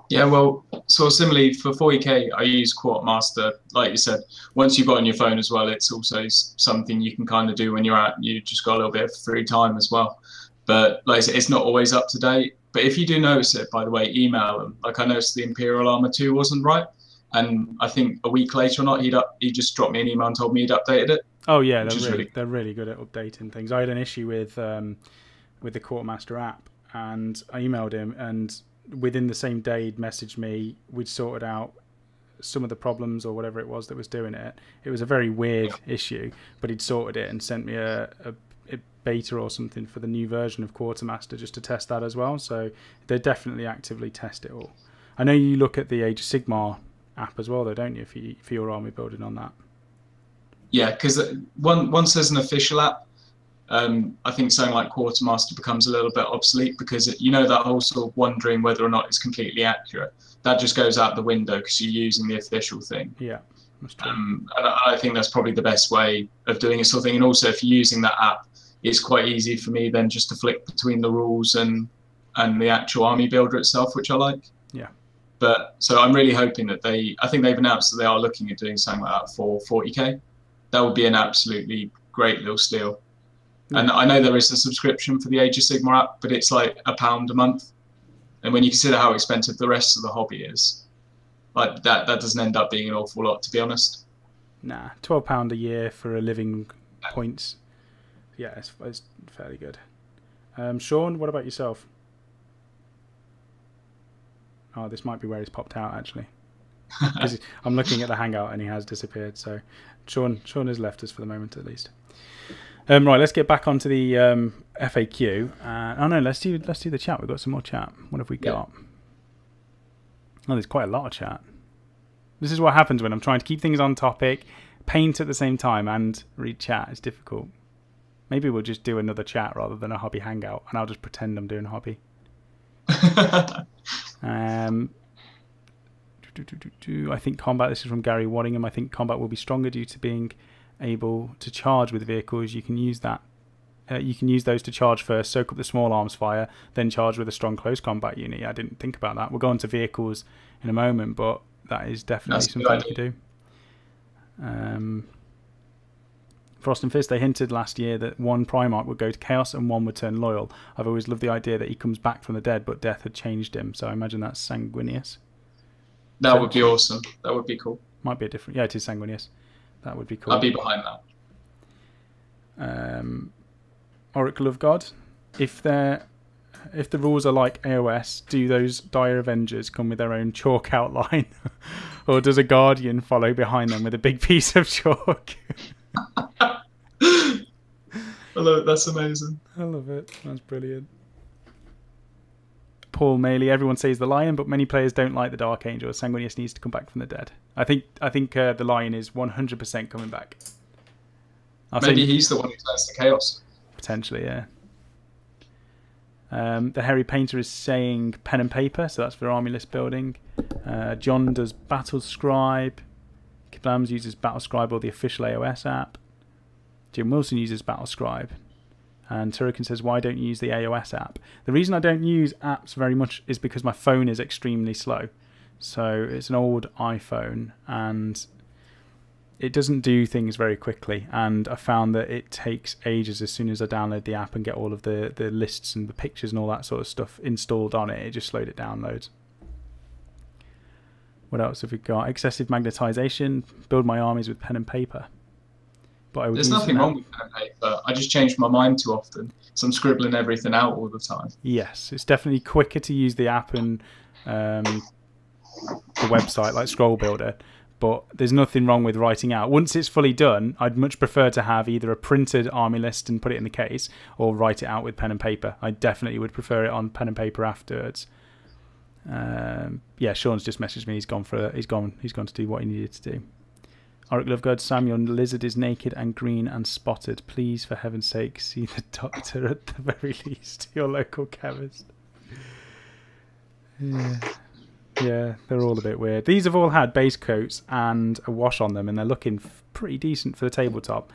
Yeah, well, sort of similarly for 40k, I use Quartermaster. Like you said, once you've got on your phone as well, it's also something you can kind of do when you're out. You just got a little bit of free time as well. But like I said, it's not always up to date. But if you do notice it, by the way, email them. Like I noticed the Imperial Armor 2 wasn't right, and I think a week later or not, he just dropped me an email and told me he'd updated it. Oh yeah, they're really good at updating things. I had an issue with the Quartermaster app, and I emailed him, and within the same day he'd messaged me. We'd sorted out some of the problems or whatever it was that was doing it. It was a very weird issue, but he'd sorted it and sent me a beta or something for the new version of Quartermaster just to test that as well. So they definitely actively test it all. I know you look at the Age of Sigmar app as well, though, don't you, for your army building on that? Yeah, because once there's an official app, I think something like Quartermaster becomes a little bit obsolete, because that whole sort of wondering whether or not it's completely accurate, that just goes out the window because you're using the official thing. Yeah, that's true. And I think that's probably the best way of doing it, sort of thing. And also, if you're using that app, it's quite easy for me then just to flick between the rules and the actual army builder itself, which I like. Yeah. But so I'm really hoping that I think they've announced that they are looking at doing something like that for 40k. That would be an absolutely great little steal. Yeah. And I know there is a subscription for the Age of Sigmar app, but it's like £1 a month. And when you consider how expensive the rest of the hobby is, like that doesn't end up being an awful lot, to be honest. Nah, £12 a year for a living points. Yeah, it's fairly good. Shawn, what about yourself? Oh, this might be where he's popped out, actually. Because I'm looking at the Hangout and he has disappeared. So Shawn has left us for the moment, at least. Right, let's get back onto the FAQ. Oh no, let's do the chat. We've got some more chat. What have we got? Oh, there's quite a lot of chat. This is what happens when I'm trying to keep things on topic, paint at the same time, and read chat. It's difficult. Maybe we'll just do another chat rather than a hobby hangout, and I'll just pretend I'm doing hobby. I think combat, this is from Gary Waddingham, I think combat will be stronger due to being able to charge with vehicles. You can use that. You can use those to charge first, soak up the small arms fire, then charge with a strong close combat unit. I didn't think about that. We'll go on to vehicles in a moment, but that is definitely something you can do. Frost and Fist, they hinted last year that one Primarch would go to Chaos and one would turn loyal. I've always loved the idea that he comes back from the dead, but death had changed him. So I imagine that's Sanguinius. That would be awesome. That would be cool. Might be a different... Yeah, it is Sanguinius. That would be cool. I'd be behind that. Oracle of God. If the rules are like AOS, do those dire Avengers come with their own chalk outline? Or does a Guardian follow behind them with a big piece of chalk? I love it. That's amazing. I love it. That's brilliant. Paul Maley, everyone says the Lion, but many players don't like the Dark Angel. Sanguinius needs to come back from the dead. I think the Lion is 100% coming back. Maybe he's the one who turns to Chaos. Potentially, yeah. The Hairy Painter is saying pen and paper, so that's for army list building. John does Battle Scribe. Kiblams uses Battle Scribe or the official AOS app. Jim Wilson uses Battle Scribe. And Turrican says, why don't you use the AOS app? The reason I don't use apps very much is because my phone is extremely slow. So it's an old iPhone, and it doesn't do things very quickly, and I found that it takes ages as soon as I download the app and get all of the lists and the pictures and all that sort of stuff installed on it. It just slowed it down loads. What else have we got? Excessive magnetization. Build my armies with pen and paper. But there's nothing wrong with pen and paper. I just change my mind too often, so I'm scribbling everything out all the time. Yes, it's definitely quicker to use the app and the website like Scroll Builder, but there's nothing wrong with writing out. Once it's fully done, I'd much prefer to have either a printed army list and put it in the case, or write it out with pen and paper. I definitely would prefer it on pen and paper afterwards. Yeah, Sean's just messaged me. He's gone to do what he needed to do. Auric Lovegood, Sam, your lizard is naked and green and spotted. Please, for heaven's sake, see the doctor at the very least. Your local chemist. Yeah, they're all a bit weird. These have all had base coats and a wash on them, and they're looking pretty decent for the tabletop.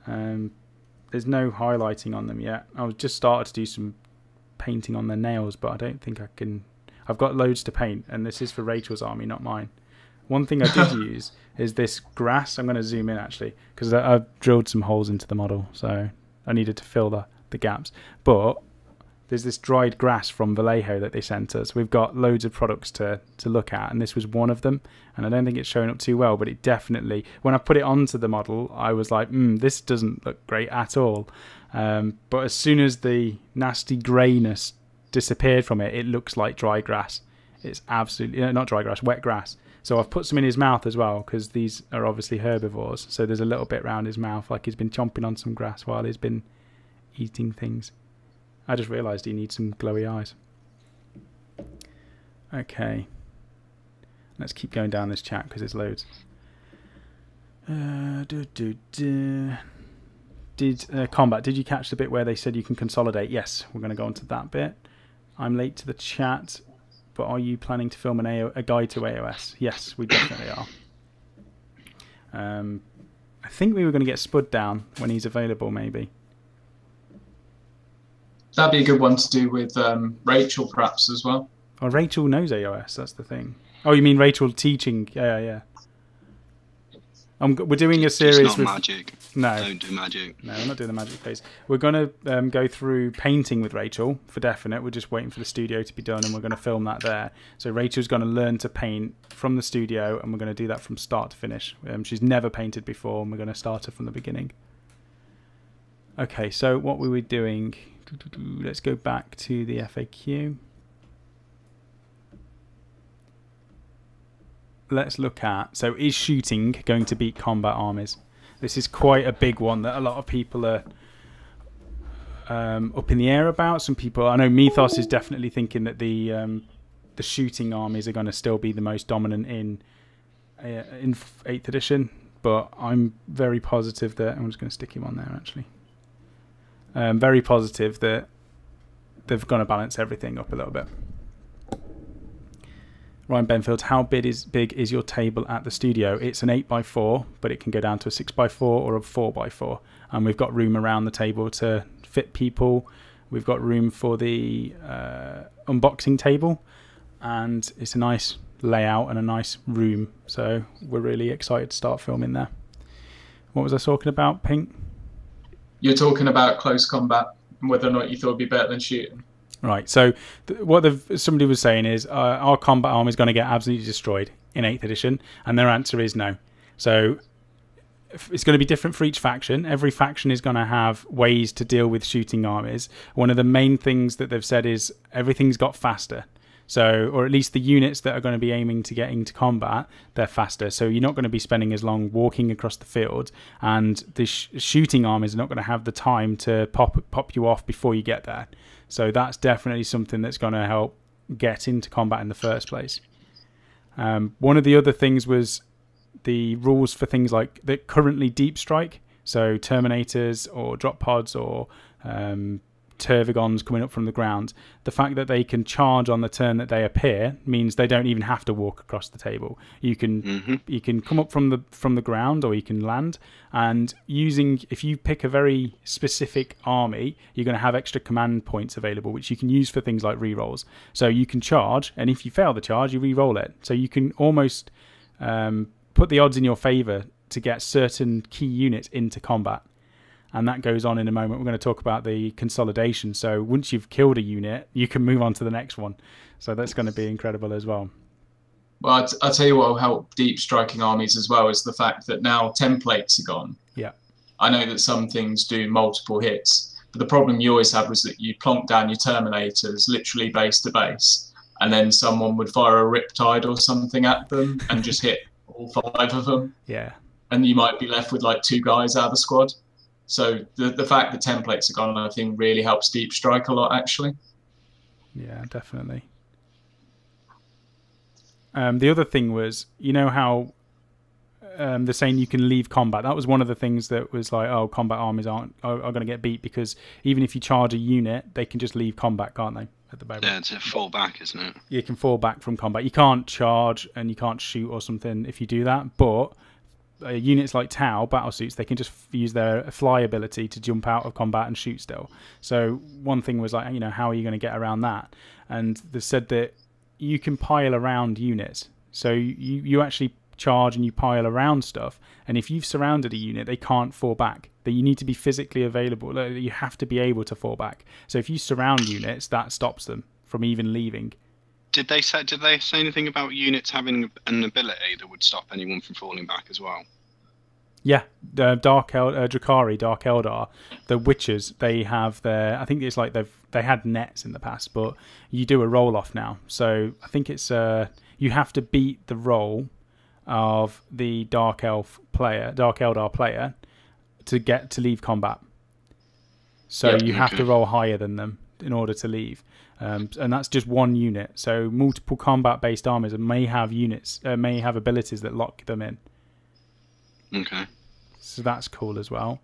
There's no highlighting on them yet. I was just started to do some painting on their nails, but I don't think I can. I've got loads to paint, and this is for Rachel's army, not mine. One thing I did use is this grass. I'm going to zoom in actually, because I've drilled some holes into the model, so I needed to fill the gaps. But there's this dried grass from Vallejo that they sent us. We've got loads of products to look at, and this was one of them. And I don't think it's showing up too well, but it definitely, when I put it onto the model, I was like, this doesn't look great at all. But as soon as the nasty greyness disappeared from it, it looks like dry grass. It's absolutely, not dry grass, wet grass. So I've put some in his mouth as well, because these are obviously herbivores. So there's a little bit around his mouth, like he's been chomping on some grass while he's been eating things. I just realised he needs some glowy eyes. Okay. Let's keep going down this chat, because there's loads. Combat, did you catch the bit where they said you can consolidate? Yes, we're going to go on to that bit. I'm late to the chat. But are you planning to film a guide to AOS? Yes, we definitely are. I think we were going to get Spud down when he's available, maybe. That'd be a good one to do with Rachel, perhaps, as well. Oh, Rachel knows AOS, that's the thing. Oh, you mean Rachel teaching? Yeah. We're doing a series it's not with magic. No, Don't do magic. No, we're not doing the magic phase. We're going to go through painting with Rachel for definite. We're just waiting for the studio to be done, and we're going to film that there. So Rachel's going to learn to paint from the studio, and we're going to do that from start to finish. She's never painted before, and we're going to start her from the beginning. Okay, so what were we doing? Let's go back to the FAQ. Let's look at, so is shooting going to beat combat armies? This is quite a big one that a lot of people are up in the air about. Some people, I know Mythos is definitely thinking that the shooting armies are going to still be the most dominant in 8th edition, but I'm very positive that, I'm just going to stick him on there actually. Very positive that they've going to balance everything up a little bit. Ryan Benfield, how big is your table at the studio? It's an 8x4, but it can go down to a 6x4 or a 4x4. And we've got room around the table to fit people. We've got room for the unboxing table. And it's a nice layout and a nice room. So we're really excited to start filming there. What was I talking about, Pink? You're talking about close combat and whether or not you thought it'd be better than shooting. Right, so what somebody was saying is our combat arm is going to get absolutely destroyed in 8th edition, and their answer is no. So it's going to be different for each faction. Every faction is going to have ways to deal with shooting armies. One of the main things that they've said is everything's got faster. So, or at least the units that are going to be aiming to get into combat, they're faster. So you're not going to be spending as long walking across the field, and the shooting armies are not going to have the time to pop you off before you get there. So that's definitely something that's going to help get into combat in the first place. One of the other things was the rules for things like the currently deep strike, so Terminators or drop pods or Tervigons coming up from the ground. The fact that they can charge on the turn that they appear means they don't even have to walk across the table. You can you can come up from the ground, or you can land, and if you pick a very specific army, you're going to have extra command points available, which you can use for things like rerolls. So you can charge, and if you fail the charge, you re-roll it. So you can almost put the odds in your favor to get certain key units into combat. And that goes on in a moment. We're going to talk about the consolidation. So once you've killed a unit, you can move on to the next one. So that's going to be incredible as well. Well, I'll tell you what will help deep striking armies as well is the fact that now templates are gone. Yeah. I know that some things do multiple hits, but the problem you always had was that you plonk down your Terminators literally base to base, and then someone would fire a Riptide or something at them and just hit all 5 of them. Yeah. And you might be left with like 2 guys out of the squad. So the fact that templates are gone, I think, really helps deep strike a lot, actually. Yeah, definitely. The other thing was, you know how they're saying you can leave combat. That was one of the things that was like, oh, combat armies are going to get beat because even if you charge a unit, they can just leave combat, can't they? At the moment. Yeah, it's a fall back, isn't it? You can fall back from combat. You can't charge and you can't shoot or something if you do that, but units like Tau, battlesuits, they can just use their fly ability to jump out of combat and shoot still. So one thing was like, you know, how are you going to get around that? And they said that you can pile around units. So you actually charge and you pile around stuff, and if you've surrounded a unit, they can't fall back. That you need to be physically available. You have to be able to fall back. So if you surround units, that stops them from even leaving. Did they say anything about units having an ability that would stop anyone from falling back as well? Yeah, the Drakari, Dark Eldar, the Witchers, they have their. I think it's like they had nets in the past, but you do a roll off now. So I think it's you have to beat the roll of the Dark Eldar player to get to leave combat. So you have to roll higher than them in order to leave. And that's just one unit. So multiple combat-based armies may have may have abilities that lock them in. Okay. So that's cool as well.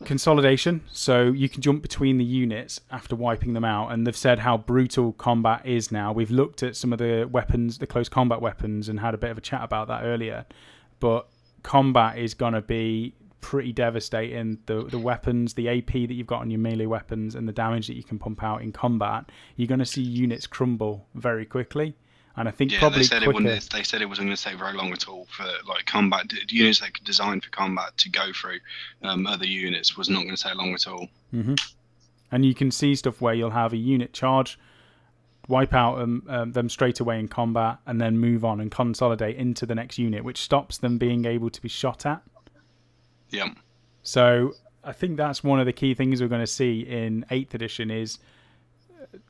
Consolidation. So you can jump between the units after wiping them out. And they've said how brutal combat is now. We've looked at some of the weapons, the close combat weapons, and had a bit of a chat about that earlier. But combat is going to be pretty devastating. The weapons, the AP that you've got on your melee weapons, and the damage that you can pump out in combat, you're going to see units crumble very quickly. And I think probably they said it wasn't going to take very long at all for like combat units that could design for combat to go through other units was not going to take long at all. Mm-hmm. And you can see stuff where you'll have a unit charge, wipe out them straight away in combat, and then move on and consolidate into the next unit, which stops them being able to be shot at. Yeah. So I think that's one of the key things we're going to see in 8th edition is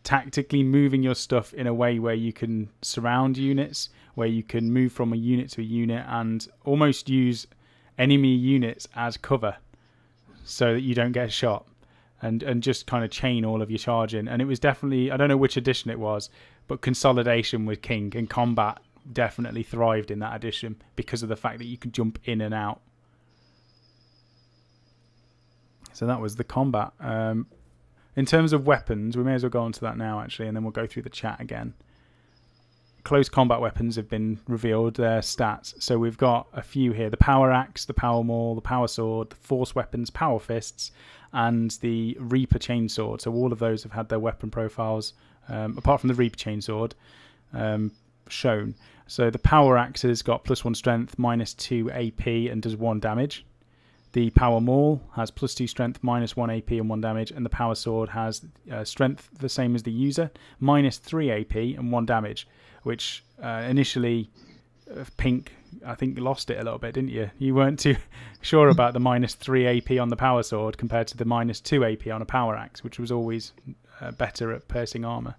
tactically moving your stuff in a way where you can surround units, where you can move from a unit to a unit and almost use enemy units as cover so that you don't get shot, and just kind of chain all of your charge in. And it was definitely, I don't know which edition it was, but consolidation with King and combat definitely thrived in that edition because of the fact that you could jump in and out. So that was the combat. In terms of weapons, we may as well go on to that now, actually, and then we'll go through the chat again. Close combat weapons have been revealed, their stats. So we've got a few here. The Power Axe, the Power Maul, the Power Sword, the Force Weapons, Power Fists, and the Reaper Chainsword. So all of those have had their weapon profiles, apart from the Reaper Chainsword, shown. So the Power Axe has got +1 strength, -2 AP, and does 1 damage. The Power Maul has +2 strength, -1 AP and 1 damage, and the Power Sword has strength the same as the user, -3 AP and 1 damage, which initially Pink, I think, lost it a little bit, didn't you? You weren't too sure about the -3 AP on the Power Sword compared to the -2 AP on a Power Axe, which was always better at piercing armor.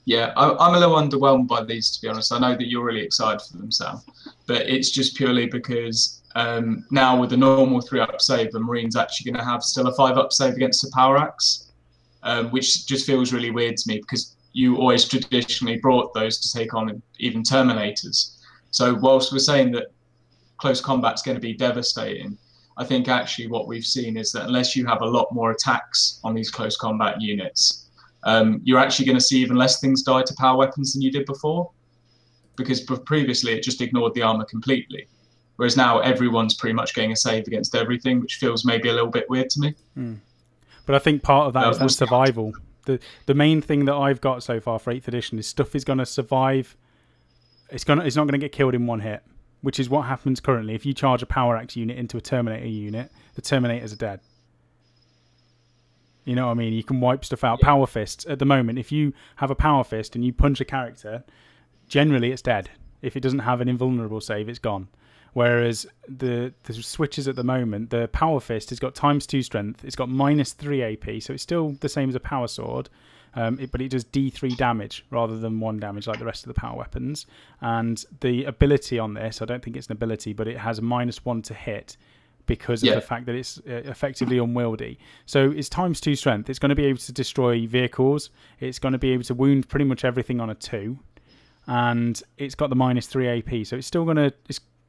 Yeah, I'm a little underwhelmed by these, to be honest. I know that you're really excited for them, Sam, but it's just purely because now with the normal 3-up save, the Marine's actually going to have still a 5-up save against the Power Axe, which just feels really weird to me because you always traditionally brought those to take on even Terminators. So whilst we're saying that close combat's going to be devastating, I think actually what we've seen is that unless you have a lot more attacks on these close combat units, you're actually going to see even less things die to power weapons than you did before, because previously it just ignored the armor completely. Whereas now everyone's pretty much getting a save against everything, which feels maybe a little bit weird to me. But I think part of that is that survival. The main thing that I've got so far for 8th edition is stuff is going to survive. It's not going to get killed in one hit. which is what happens currently. If you charge a Power Axe unit into a Terminator unit, the Terminators are dead. You know what I mean? You can wipe stuff out. Power Fists, at the moment, if you have a Power Fist and you punch a character, generally it's dead. If it doesn't have an invulnerable save, it's gone. Whereas the switches at the moment, the Power Fist has got ×2 strength, it's got -3 AP, so it's still the same as a Power Sword, but it does D3 damage rather than 1 damage like the rest of the power weapons. And the ability on this, I don't think it's an ability, but it has a -1 to hit, because of the fact that it's effectively unwieldy. So it's ×2 strength. It's going to be able to destroy vehicles. It's going to be able to wound pretty much everything on a 2. And it's got the -3 AP. So it's still going to...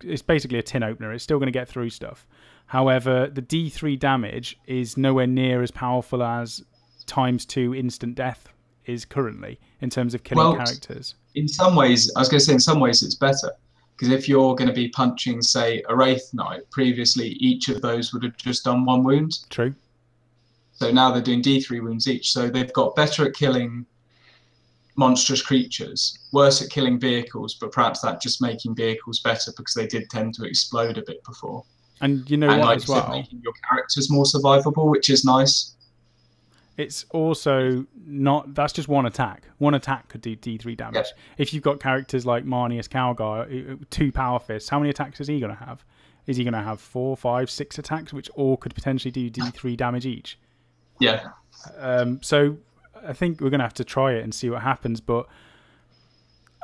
It's basically a tin opener. It's still going to get through stuff. However, the D3 damage is nowhere near as powerful as ×2 instant death is currently in terms of killing characters. In some ways, I was going to say, in some ways it's better. Because if you're going to be punching, say, a Wraith Knight, previously each of those would have just done 1 wound. True. So now they're doing D3 wounds each. So they've got better at killing monstrous creatures, worse at killing vehicles, but perhaps that just making vehicles better because they did tend to explode a bit before. And you know what, like as well, making your characters more survivable, which is nice. It's also not... That's just one attack. One attack could do D3 damage. Yep. If you've got characters like Marnius Calgar, 2 Power Fists, how many attacks is he going to have? Is he going to have 4, 5, 6 attacks, which all could potentially do D3 damage each? Yeah. So I think we're going to have to try it and see what happens. But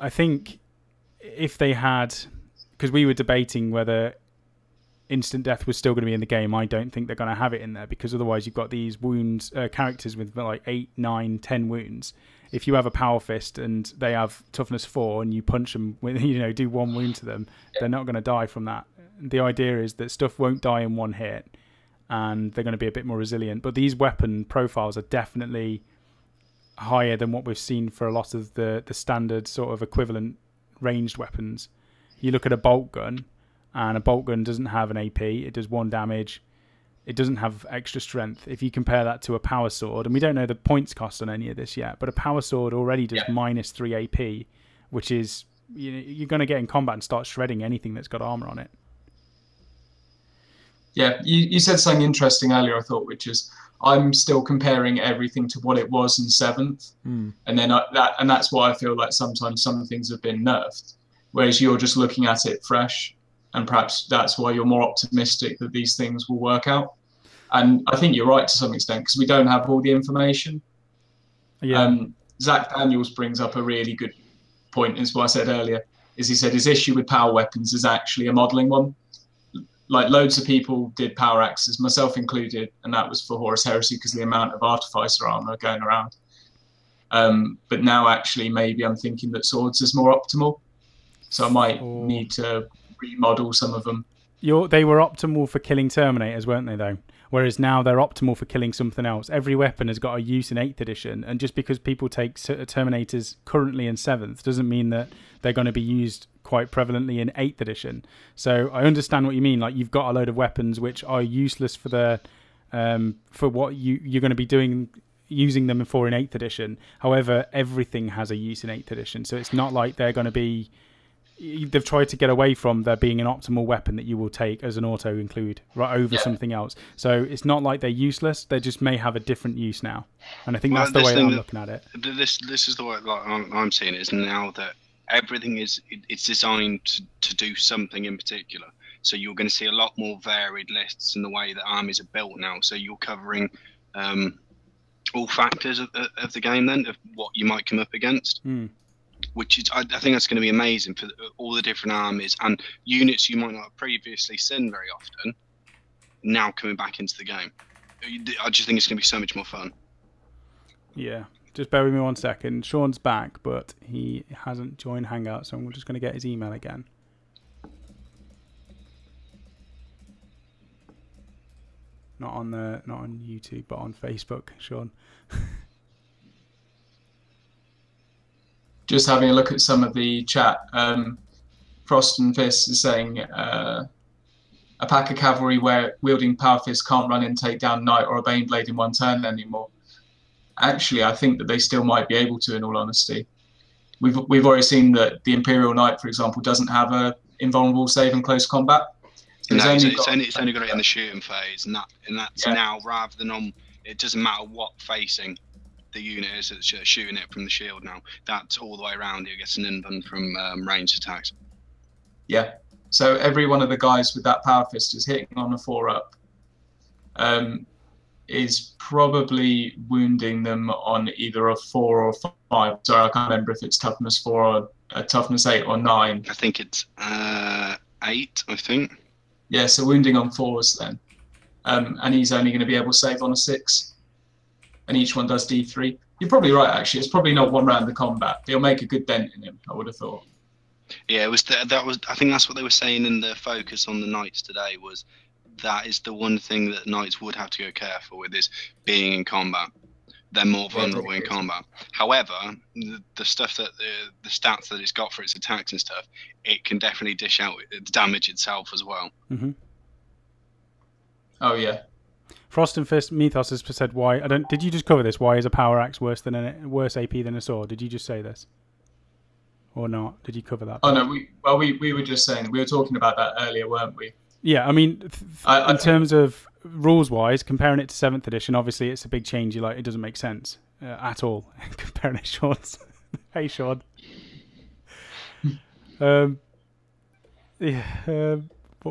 I think if they had... Because we were debating whether instant death was still going to be in the game. I don't think they're going to have it in there, because otherwise you've got these wounds, characters with like 8, 9, 10 wounds. If you have a Power Fist and they have toughness 4 and you punch them with, do 1 wound to them, they're not going to die from that. The idea is that stuff won't die in 1 hit and they're going to be a bit more resilient. But these weapon profiles are definitely higher than what we've seen for a lot of the standard sort of equivalent ranged weapons. You look at a bolt gun, and a bolt gun doesn't have an AP. It does 1 damage. It doesn't have extra strength. If you compare that to a power sword, and we don't know the points cost on any of this yet, but a power sword already does -3 AP, which is, you're going to get in combat and start shredding anything that's got armor on it. Yeah, you said something interesting earlier, I thought, which is I'm still comparing everything to what it was in 7th, and then that's why I feel like sometimes some things have been nerfed, whereas you're just looking at it fresh. And perhaps that's why you're more optimistic that these things will work out. And I think you're right to some extent, because we don't have all the information. Yeah. Zach Daniels brings up a really good point, is what I said earlier, is he said his issue with power weapons is actually a modelling one. Like, loads of people did power axes, myself included, and that was for Horus Heresy because of the amount of artificer armour going around. But now actually maybe I'm thinking that swords is more optimal. So I might need to remodel some of them. They were optimal for killing Terminators, weren't they, though? Whereas now they're optimal for killing something else. Every weapon has got a use in 8th edition, and just because people take Terminators currently in 7th doesn't mean that they're going to be used quite prevalently in 8th edition. So I understand what you mean. Like, you've got a load of weapons which are useless for what you're going to be using them for in 8th edition. However, everything has a use in 8th edition, so it's not like they're going to be... They've tried to get away from there being an optimal weapon that you will take as an auto include right over something else. So it's not like they're useless. They just may have a different use now. And I think that's the way I'm looking at it. This is the way I'm seeing it, is now that everything it's designed to do something in particular. So you're going to see a lot more varied lists in the way that armies are built now. So you're covering all factors of the game then, of what you might come up against. Which is, I think that's going to be amazing for all the different armies and units you might not have previously seen very often, now coming back into the game. I just think it's going to be so much more fun. Yeah, just bear with me 1 second. Shawn's back, but he hasn't joined Hangout, so I'm just going to get his email again. Not on YouTube, but on Facebook, Shawn. Just having a look at some of the chat, Frost and Fist is saying a pack of cavalry wielding power fist can't run and take down Knight or a Baneblade in 1 turn anymore. Actually, I think that they still might be able to, in all honesty. We've already seen that the Imperial Knight, for example, doesn't have a invulnerable save in close combat. So No, it's only got it in the shooting phase, and that's now rather than on. It doesn't matter what facing the unit is that's shooting it from the shield now. That's all the way around. It gets an invuln from ranged attacks. Yeah. So every one of the guys with that power fist is hitting on a 4-up. Is probably wounding them on either a 4 or 5. Sorry, I can't remember if it's toughness 4 or a toughness 8 or 9. I think it's 8. I think. Yeah, so wounding on 4s then. And he's only going to be able to save on a 6. And each one does D3. You're probably right, actually. It's probably not one round of combat. They'll make a good dent in him, I would have thought. Yeah, it was that was. I think that's what they were saying in the focus on the Knights today. Was that is the one thing that Knights would have to go careful with, is being in combat. They're more vulnerable in combat. However, the stuff that the stats that it's got for its attacks and stuff, it can definitely dish out the damage itself as well. Mm-hmm. Oh yeah. Frost and Fist Mythos has said, "Why? I don't. Did you just cover this? Why is a power axe worse AP than a sword? Did you just say this, or not? Did you cover that? Oh no. We were just saying, we were talking about that earlier, weren't we? Yeah, I mean, in terms of rules-wise, comparing it to 7th edition, obviously it's a big change. It doesn't make sense at all comparing it to Shawn's. Hey, Shawn. What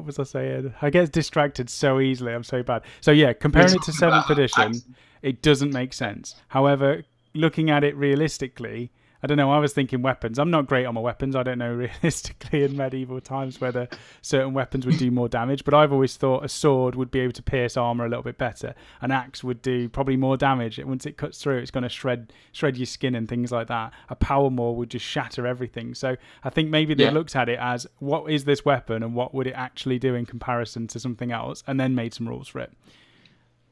was I saying? I get distracted so easily. I'm so bad. So yeah, comparing it to 7th edition, it doesn't make sense. However, looking at it realistically, I don't know, I was thinking weapons. I'm not great on my weapons. I don't know realistically in medieval times whether certain weapons would do more damage, but I've always thought a sword would be able to pierce armor a little bit better. An axe would do probably more damage. Once it cuts through, it's going to shred your skin and things like that. A power maul would just shatter everything. So I think maybe they looked at it as, what is this weapon and what would it actually do in comparison to something else, and then made some rules for it,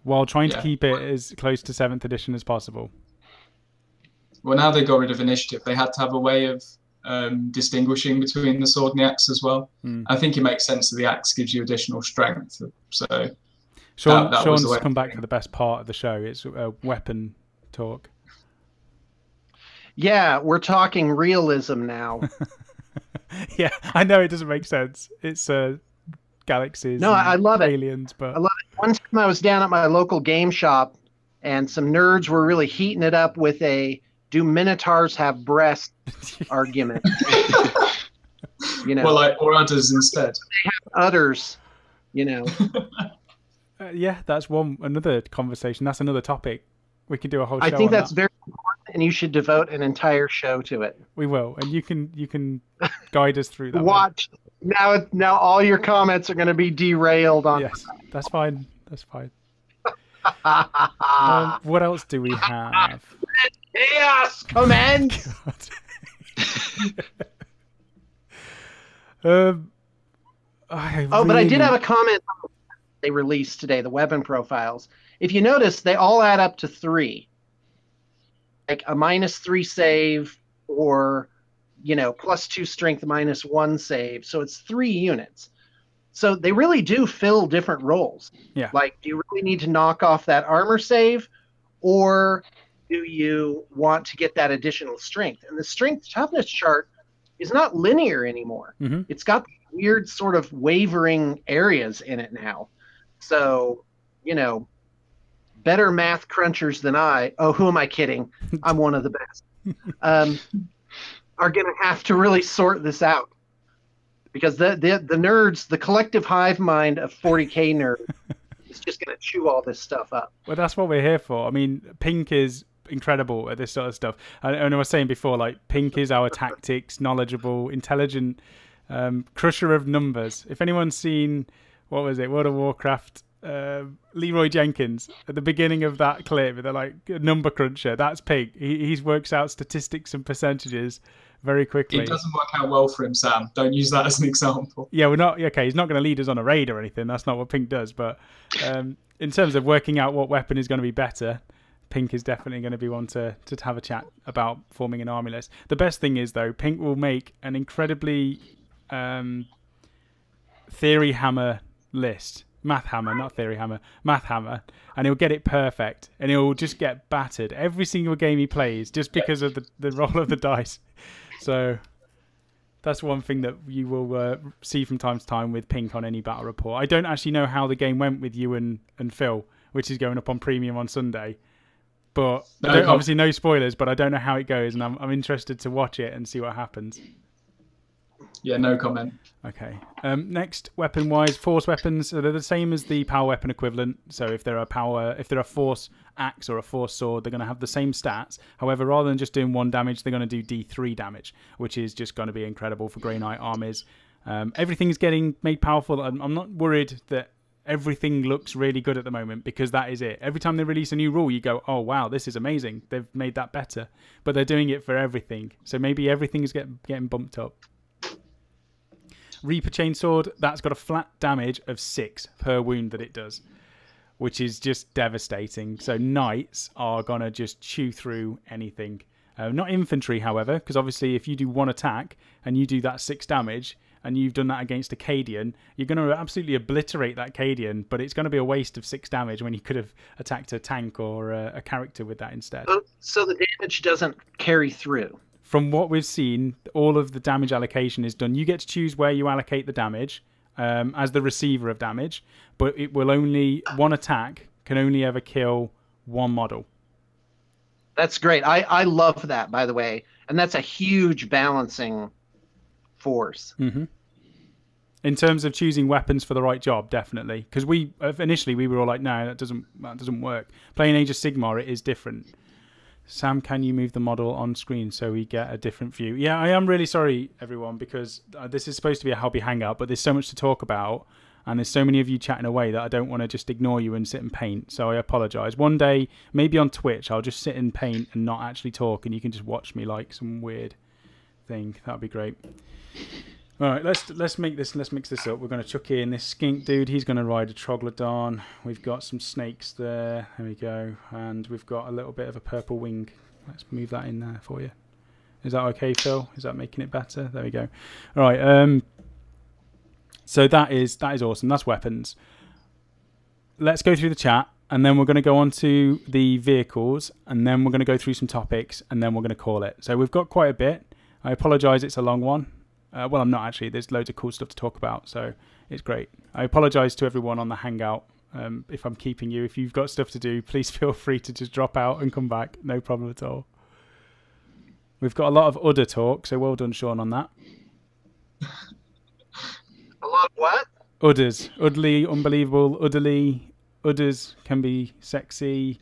while trying to keep it as close to 7th edition as possible. Well, now they got rid of initiative, they had to have a way of distinguishing between the sword and the axe as well. I think it makes sense that the axe gives you additional strength. So Shawn's come back for the best part of the show. It's weapon talk. Yeah, we're talking realism now. Yeah, I know it doesn't make sense. It's galaxies. No, I love aliens, it. But I love it. One time I was down at my local game shop, and some nerds were really heating it up with a "Do minotaurs have breasts?" argument. Or udders instead. They have udders, Yeah, that's another conversation. That's another topic. We could do a whole show. I think that's very important, and you should devote an entire show to it. We will, and you can guide us through that. Watch now. All your comments are going to be derailed on. Yes, that's fine. That's fine. What else do we have? Chaos commence. But I did have a comment they released today, the weapon profiles. If you notice, they all add up to 3. Like a -3 save, or +2 strength, -1 save. So it's 3 units. So they really do fill different roles. Yeah. Like, do you really need to knock off that armor save, or do you want to get that additional strength? And the strength toughness chart is not linear anymore. Mm-hmm. It's got weird sort of wavering areas in it now. So, better math crunchers than who am I kidding? I'm one of the best. Are going to have to really sort this out. Because the nerds, the collective hive mind of 40K nerds, is just going to chew all this stuff up. Well, that's what we're here for. I mean, Pink is incredible at this sort of stuff. And I was saying before, Pink is our tactics, knowledgeable, intelligent, crusher of numbers. If anyone's seen, what was it, World of Warcraft, Leroy Jenkins, at the beginning of that clip, they're like, a number cruncher, that's Pink. He works out statistics and percentages very quickly. It doesn't work out well for him, Sam. Don't use that as an example. Yeah, we're not okay. He's not going to lead us on a raid or anything. That's not what Pink does. But in terms of working out what weapon is going to be better, Pink is definitely going to be one to have a chat about forming an army list. The best thing is, though, Pink will make an incredibly theory hammer list. Math hammer, not theory hammer. Math hammer. And he'll get it perfect. And he'll just get battered every single game he plays just because of the roll of the dice. So That's one thing that you will see from time to time with Pink on any battle report. I don't actually know how the game went with you and Phil, which is going up on Premium on Sunday. But obviously no spoilers, but I don't know how it goes, and I'm interested to watch it and see what happens. Yeah, no comment. Okay. Next, weapon-wise, force weapons. So they're the same as the power weapon equivalent. So if they're a force axe or a force sword, they're going to have the same stats. However, rather than just doing 1 damage, they're going to do D3 damage, which is just going to be incredible for Grey Knight armies. Everything's getting made powerful. I'm not worried that everything looks really good at the moment, because that is it. Every time they release a new rule, you go, oh wow, this is amazing. They've made that better. But they're doing it for everything. So maybe everything is getting bumped up. Reaper Chainsword, that's got a flat damage of 6 per wound that it does, which is just devastating. So knights are going to just chew through anything. Not infantry, however, because obviously if you do 1 attack and you do that 6 damage, and you've done that against a Cadian, you're going to absolutely obliterate that Cadian, but it's going to be a waste of 6 damage when you could have attacked a tank or a character with that instead. So the damage doesn't carry through. From what we've seen, all of the damage allocation is done. You get to choose where you allocate the damage as the receiver of damage, but it will only, 1 attack can only ever kill 1 model. That's great. I love that, by the way. And that's a huge balancing force. Mm-hmm. In terms of choosing weapons for the right job, definitely. Because initially we were all like, no, that doesn't work. Playing Age of Sigmar, it is different. Sam, can you move the model on screen so we get a different view? Yeah, I am really sorry, everyone, because this is supposed to be a hobby hangout, but there's so much to talk about, and there's so many of you chatting away that I don't want to just ignore you and sit and paint, so I apologise. One day, maybe on Twitch, I'll just sit and paint and not actually talk, and you can just watch me like some weird thing. That'd be great. All right, let's mix this up. We're going to chuck in this skink dude. He's going to ride a Troglodon. We've got some snakes there. There we go. And we've got a little bit of a purple wing. Let's move that in there for you. Is that okay, Phil? Is that making it better? There we go. All right. So that is awesome. That's weapons. Let's go through the chat, and then we're going to go on to the vehicles, and then we're going to go through some topics, and then we're going to call it. So we've got quite a bit. I apologise, it's a long one. Well, I'm not actually. There's loads of cool stuff to talk about, so it's great. I apologise to everyone on the Hangout if I'm keeping you. If you've got stuff to do, please feel free to just drop out and come back. No problem at all. We've got a lot of udder talk, so well done, Shawn, on that. A lot of what? Udders. Udly, unbelievable, udderly. Udders can be sexy.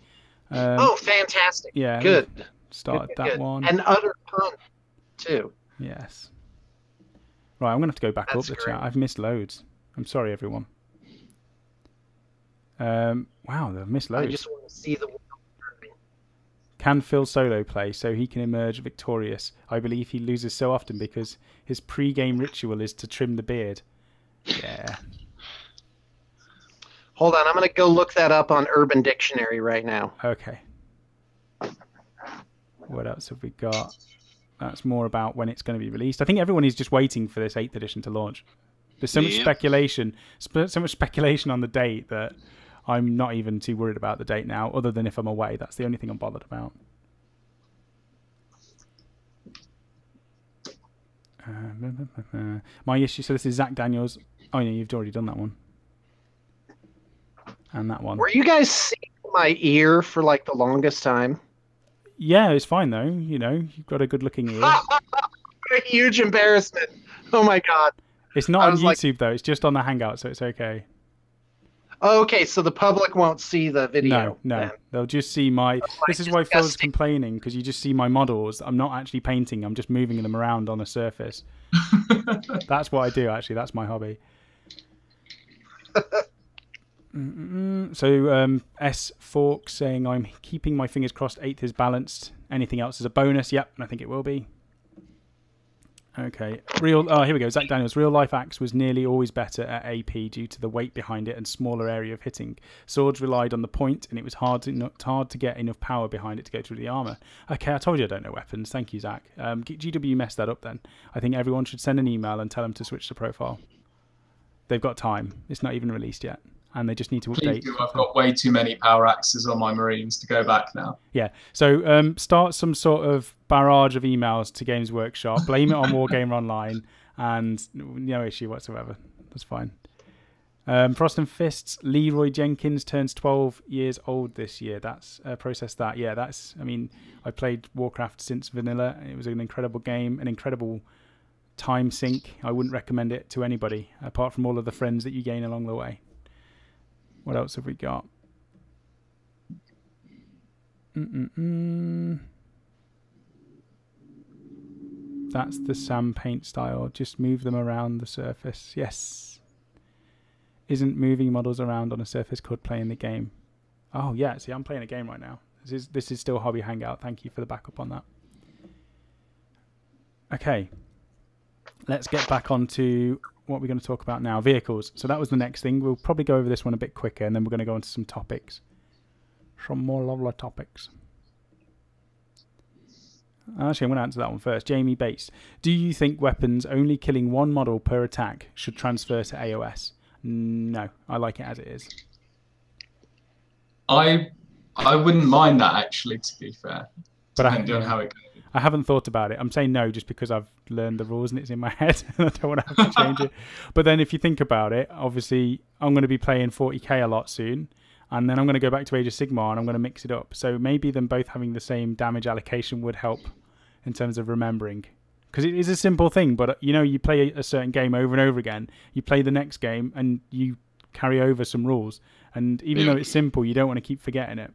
Oh, fantastic. Yeah. Good. Started that one. And udder pun, too. Yes. Right, I'm going to have to go back up the great. chat. I've missed loads. I'm sorry, everyone. Wow, I've missed loads. I just want to see the world. Can Phil solo play so he can emerge victorious? I believe he loses so often because his pre-game ritual is to trim the beard. Yeah. Hold on, I'm going to go look that up on Urban Dictionary right now. Okay. What else have we got? That's more about when it's going to be released. I think everyone is just waiting for this 8th edition to launch. There's so much speculation, on the date that I'm not even too worried about the date now, other than if I'm away. That's the only thing I'm bothered about. My issue, so this is Zach Daniels. Oh, yeah, you've already done that one. And that one. Were you guys seeing my ear for like the longest time? Yeah, it's fine though. You know, you've got a good-looking ear. What a huge embarrassment! Oh my god! It's not on YouTube though. It's just on the Hangout, so it's okay. Okay, so the public won't see the video. No, then. they'll just see my. This is why Phil's complaining, because you just see my models. I'm not actually painting. I'm just moving them around on a surface. That's what I do. Actually, that's my hobby. So S Fork saying I'm keeping my fingers crossed 8th is balanced. Anything else is a bonus. Yep, I think it will be. Okay. Here we go. Zach Daniels. Real life axe was nearly always better at AP due to the weight behind it and smaller area of hitting. Swords relied on the point, and it was hard to get enough power behind it to go through the armor. Okay, I told you I don't know weapons. Thank you, Zach. GW messed that up then. I think everyone should send an email and tell them to switch the profile. They've got time. It's not even released yet. and they just need to Please update. do. I've got way too many power axes on my Marines to go back now. Yeah. So start some sort of barrage of emails to Games Workshop. Blame it on Wargamer Online, and no issue whatsoever. That's fine. Frost and Fists. Leroy Jenkins turns 12 years old this year. That's process that. Yeah, that's. I mean, I played Warcraft since vanilla. It was an incredible game, an incredible time sink. I wouldn't recommend it to anybody apart from all of the friends that you gain along the way. What else have we got? That's the sand paint style. Just move them around the surface. Yes. Isn't moving models around on a surface called playing the game? Oh yeah, see, I'm playing a game right now. This is still Hobby Hangout. Thank you for the backup on that. Okay. Let's get back onto what we're going to talk about now. Vehicles. So that was the next thing. We'll probably go over this one a bit quicker, and then we're going to go into some topics. Some more lovely topics. Actually, I'm going to answer that one first. Jamie Bates. Do you think weapons only killing one model per attack should transfer to AOS? No. I like it as it is. I wouldn't mind that, actually, to be fair. But depending on how it goes. I haven't thought about it. I'm saying no just because I've learned the rules and it's in my head and I don't want to have to change it. But then if you think about it, obviously I'm going to be playing 40k a lot soon, and then I'm going to go back to Age of Sigmar and I'm going to mix it up. So maybe them both having the same damage allocation would help in terms of remembering. Because it is a simple thing, but you know, you play a certain game over and over again, you play the next game and you carry over some rules. And even though it's simple, you don't want to keep forgetting it.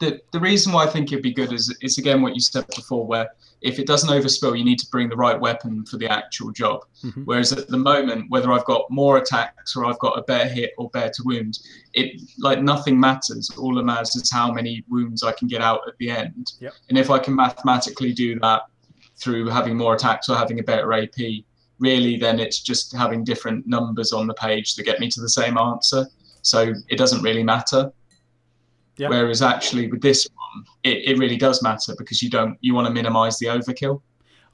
The reason why I think it'd be good is again what you said before, where if it doesn't overspill, you need to bring the right weapon for the actual job. Mm-hmm. Whereas at the moment, whether I've got more attacks or I've got a better hit or better to wound, it like nothing matters. All that matters is how many wounds I can get out at the end. Yep. And if I can mathematically do that through having more attacks or having a better AP, really then it's just having different numbers on the page that get me to the same answer. So it doesn't really matter. Yep. Whereas actually with this one, it really does matter because you want to minimize the overkill.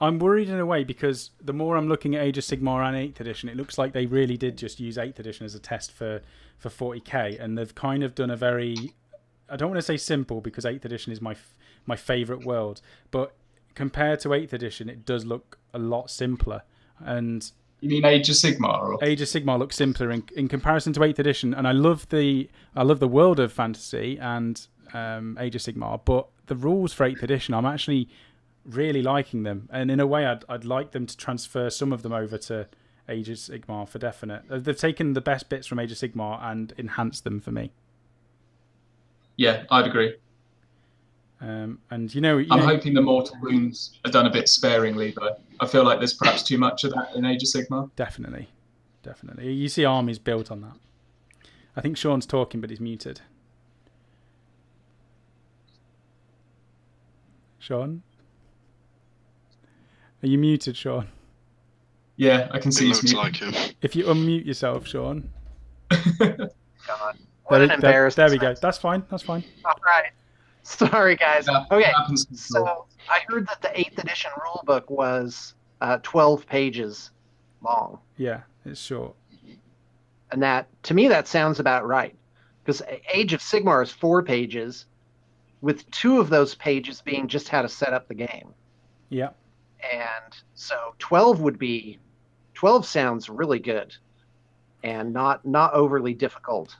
I'm worried in a way because the more I'm looking at Age of Sigmar and 8th edition, it looks like they really did just use 8th edition as a test for 40k, and they've kind of done a very, I don't want to say simple because 8th edition is my favourite world, but compared to 8th edition, it does look a lot simpler. And you mean Age of Sigmar? Or? Age of Sigmar looks simpler in comparison to 8th edition, and I love the world of fantasy and Age of Sigmar, but the rules for 8th edition, I'm actually really liking them, and in a way, I'd like them to transfer some of them over to Age of Sigmar for definite. They've taken the best bits from Age of Sigmar and enhanced them for me. Yeah, I'd agree. And you know, I'm hoping the mortal wounds are done a bit sparingly, though. I feel like there's perhaps too much of that in Age of Sigmar. Definitely. You see armies built on that. I think Shawn's talking, but he's muted. Shawn? Are you muted, Shawn? Yeah, I can see it looks like him. If you unmute yourself, Shawn. God. What an embarrassment. There we go. That's fine. All right. Sorry, guys. Okay, so I heard that the 8th edition rulebook was 12 pages long. Yeah, it's short. And that, to me, that sounds about right. Because Age of Sigmar is 4 pages, with 2 of those pages being just how to set up the game. Yeah. And so 12 sounds really good and not overly difficult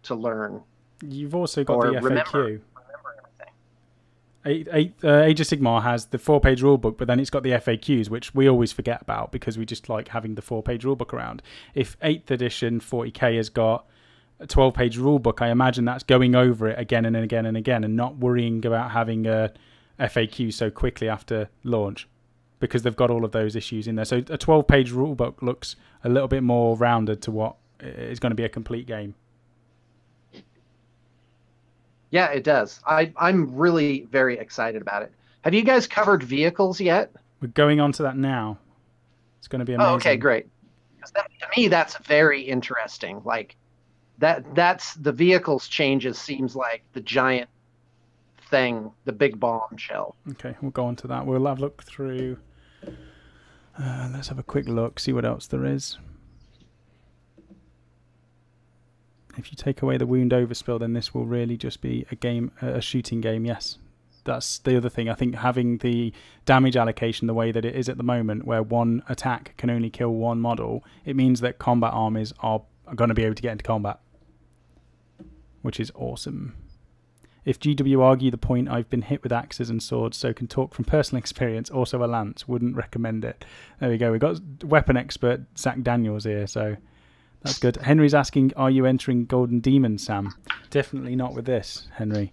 to learn. You've also got the FAQ. Remember everything. Age of Sigmar has the 4-page rulebook, but then it's got the FAQs, which we always forget about because we just like having the 4-page rulebook around. If 8th edition 40k has got a 12-page rulebook, I imagine that's going over it again and again and again and not worrying about having a FAQ so quickly after launch because they've got all of those issues in there. So a 12-page rulebook looks a little bit more rounded to what is going to be a complete game. Yeah, it does. I'm really very excited about it. Have you guys covered vehicles yet? We're going on to that now. It's going to be amazing. Oh, okay, great. Because to me, that's very interesting. Like that's the vehicles changes seems like the giant thing, the big bombshell. Okay, we'll go on to that. We'll have a look through. Let's have a quick look, see what else there is. If you take away the wound overspill, then this will really just be a game, a shooting game. Yes, that's the other thing. I think having the damage allocation the way that it is at the moment, where one attack can only kill one model, it means that combat armies are going to be able to get into combat, which is awesome. If GW argue the point, I've been hit with axes and swords, so can talk from personal experience. Also a lance, wouldn't recommend it. There we go. We've got weapon expert Zach Daniels here, so that's good. Henry's asking, are you entering Golden Demon, Sam? Definitely not with this, Henry.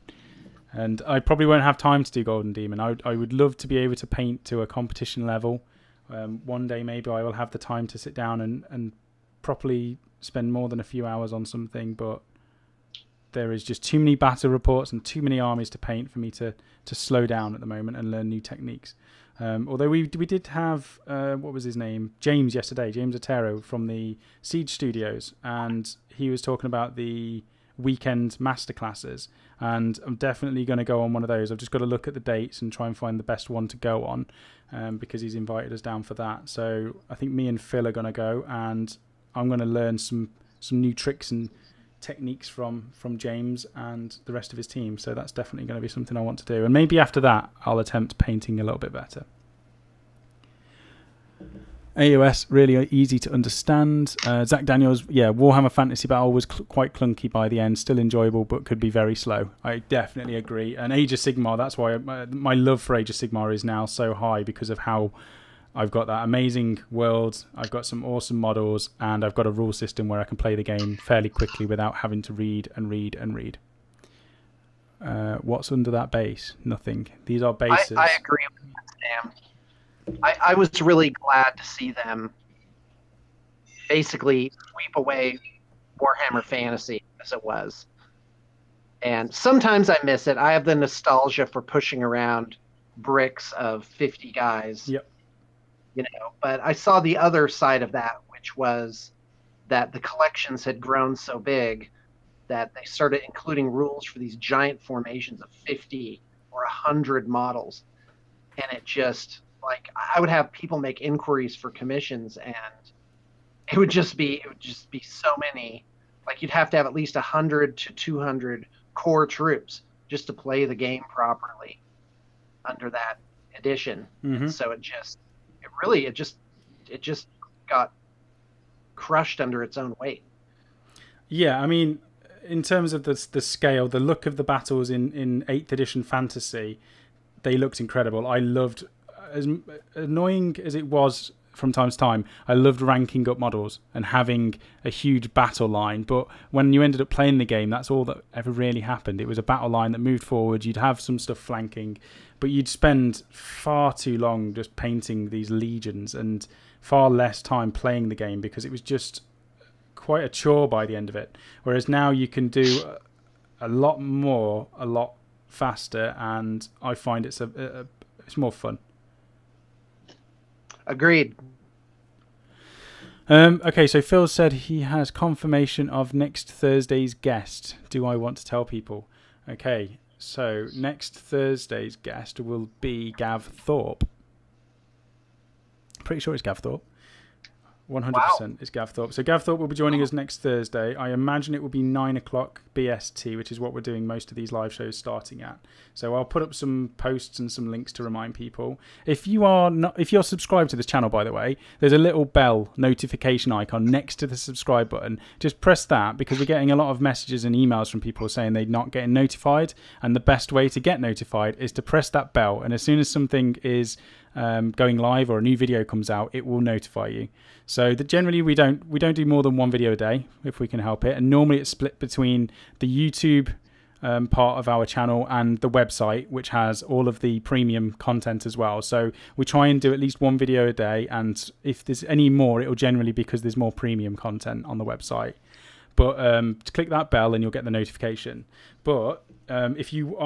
And I probably won't have time to do Golden Demon. I would love to be able to paint to a competition level. One day maybe I will have the time to sit down and properly spend more than a few hours on something, but there is just too many battle reports and too many armies to paint for me to slow down at the moment and learn new techniques. Although we did have, what was his name? James yesterday, James Otero from the Siege Studios, and he was talking about the weekend masterclasses, and I'm definitely going to go on one of those. I've just got to look at the dates and try and find the best one to go on, because he's invited us down for that. So I think me and Phil are going to go, and I'm going to learn some new tricks and techniques from James and the rest of his team. So that's definitely going to be something I want to do, and maybe after that I'll attempt painting a little bit better. AOS really easy to understand. Zach Daniels, yeah, Warhammer Fantasy Battle was quite clunky by the end, still enjoyable but could be very slow. I definitely agree. And Age of Sigmar, that's why my love for Age of Sigmar is now so high, because of how I've got that amazing world, I've got some awesome models, and I've got a rule system where I can play the game fairly quickly without having to read and read and read. What's under that base? Nothing. These are bases. I agree with Sam. I was really glad to see them basically sweep away Warhammer Fantasy as it was. And sometimes I miss it. I have the nostalgia for pushing around bricks of 50 guys. Yep. You know, but I saw the other side of that, which was that the collections had grown so big that they started including rules for these giant formations of 50 or 100 models. And it just, like, I would have people make inquiries for commissions, and it would just be so many. Like, you'd have to have at least 100 to 200 core troops just to play the game properly under that edition. Mm-hmm. And so it just got crushed under its own weight. Yeah, I mean, in terms of the scale, the look of the battles in 8th edition fantasy, they looked incredible. I loved, as annoying as it was from time to time, I loved ranking up models and having a huge battle line. But when you ended up playing the game, that's all that ever really happened. It was a battle line that moved forward. You'd have some stuff flanking, but you'd spend far too long just painting these legions and far less time playing the game, because it was just quite a chore by the end of it. Whereas now you can do a lot more, a lot faster, and I find it's more fun. Agreed. Okay, so Phil said he has confirmation of next Thursday's guest. Do I want to tell people? Okay, so next Thursday's guest will be Gav Thorpe. Pretty sure it's Gav Thorpe. 100% is Gav Thorpe. So Gav Thorpe will be joining us next Thursday. I imagine it will be 9 o'clock BST, which is what we're doing most of these live shows starting at. So I'll put up some posts and some links to remind people. If you're subscribed to this channel, by the way, there's a little bell notification icon next to the subscribe button. Just press that, because we're getting a lot of messages and emails from people saying they're not getting notified. And the best way to get notified is to press that bell. And as soon as something is going live or a new video comes out, it will notify you. So that generally we don't do more than one video a day if we can help it, and normally it's split between the YouTube part of our channel and the website, which has all of the premium content as well. So we try and do at least one video a day, and if there's any more, it'll generally be because there's more premium content on the website. But click that bell and you'll get the notification. But if you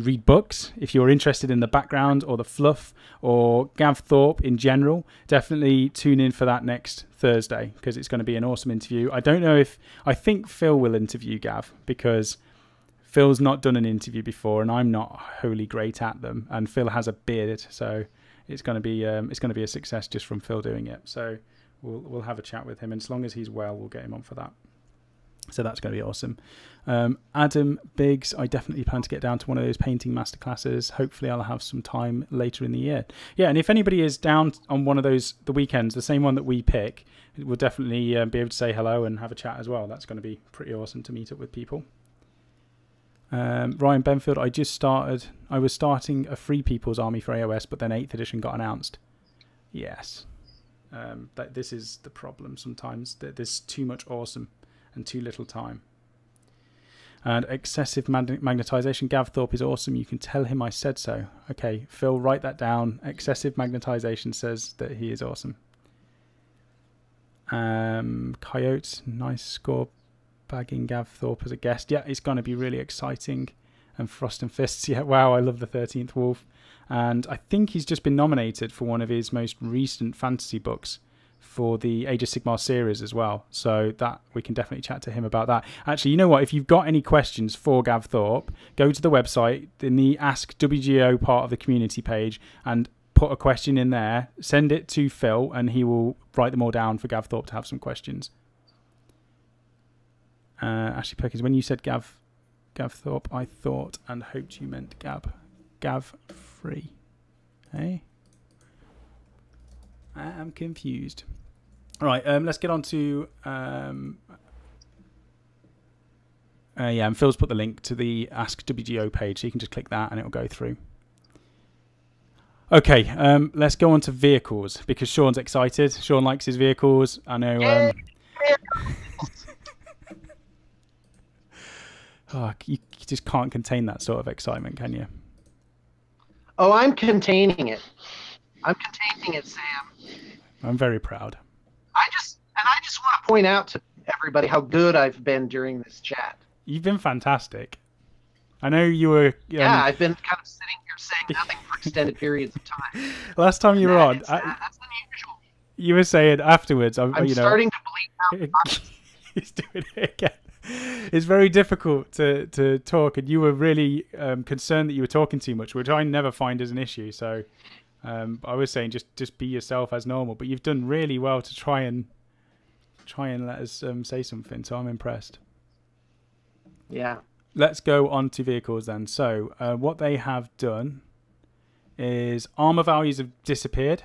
read books, if you're interested in the background or the fluff or Gav Thorpe in general, definitely tune in for that next Thursday, because it's going to be an awesome interview. I think Phil will interview Gav, because Phil's not done an interview before and I'm not wholly great at them, and Phil has a beard, so it's going to be a success just from Phil doing it. So we'll have a chat with him, and as long as he's well, we'll get him on for that. So that's going to be awesome. Adam Biggs, I definitely plan to get down to one of those painting masterclasses. Hopefully I'll have some time later in the year. Yeah, and if anybody is down on one of those, the weekends, the same one that we pick, we'll definitely be able to say hello and have a chat as well. That's going to be pretty awesome to meet up with people. Ryan Benfield, I was starting a Free People's Army for AOS, but then 8th edition got announced. Yes. This is the problem sometimes. There's too much awesome and too little time. And excessive magnetization. Gav Thorpe is awesome. You can tell him I said so. Okay, Phil, write that down. Excessive magnetization says that he is awesome. Coyote, nice score. Bagging Gav Thorpe as a guest. Yeah, it's going to be really exciting. And Frost and Fists. Yeah, wow, I love the 13th Wolf. And I think he's just been nominated for one of his most recent fantasy books for the Age of Sigmar series as well. So that we can definitely chat to him about that. Actually, you know what? If you've got any questions for Gav Thorpe, go to the website in the Ask WGO part of the community page and put a question in there. Send it to Phil and he will write them all down for Gav Thorpe to have some questions. Ashley Perkins, when you said Gav Thorpe, I thought and hoped you meant Gav Free. Hey? I am confused. All right, let's get on to... and Phil's put the link to the Ask WGO page, so you can just click that and it'll go through. Okay, let's go on to vehicles, because Shawn's excited. Shawn likes his vehicles. I know... you just can't contain that sort of excitement, can you? Oh, I'm containing it. I'm containing it, Sam. I'm very proud. I just want to point out to everybody how good I've been during this chat. You've been fantastic. I know you were... yeah, I've been kind of sitting here saying nothing for extended periods of time. Last time you were on... That's unusual. You were saying afterwards... I'm starting to believe now. He's doing it again. It's very difficult to talk, and you were really concerned that you were talking too much, which I never find as an issue. So I was saying just be yourself as normal, but you've done really well to try and let us say something. So I'm impressed. Yeah. Let's go on to vehicles then. So what they have done is armor values have disappeared.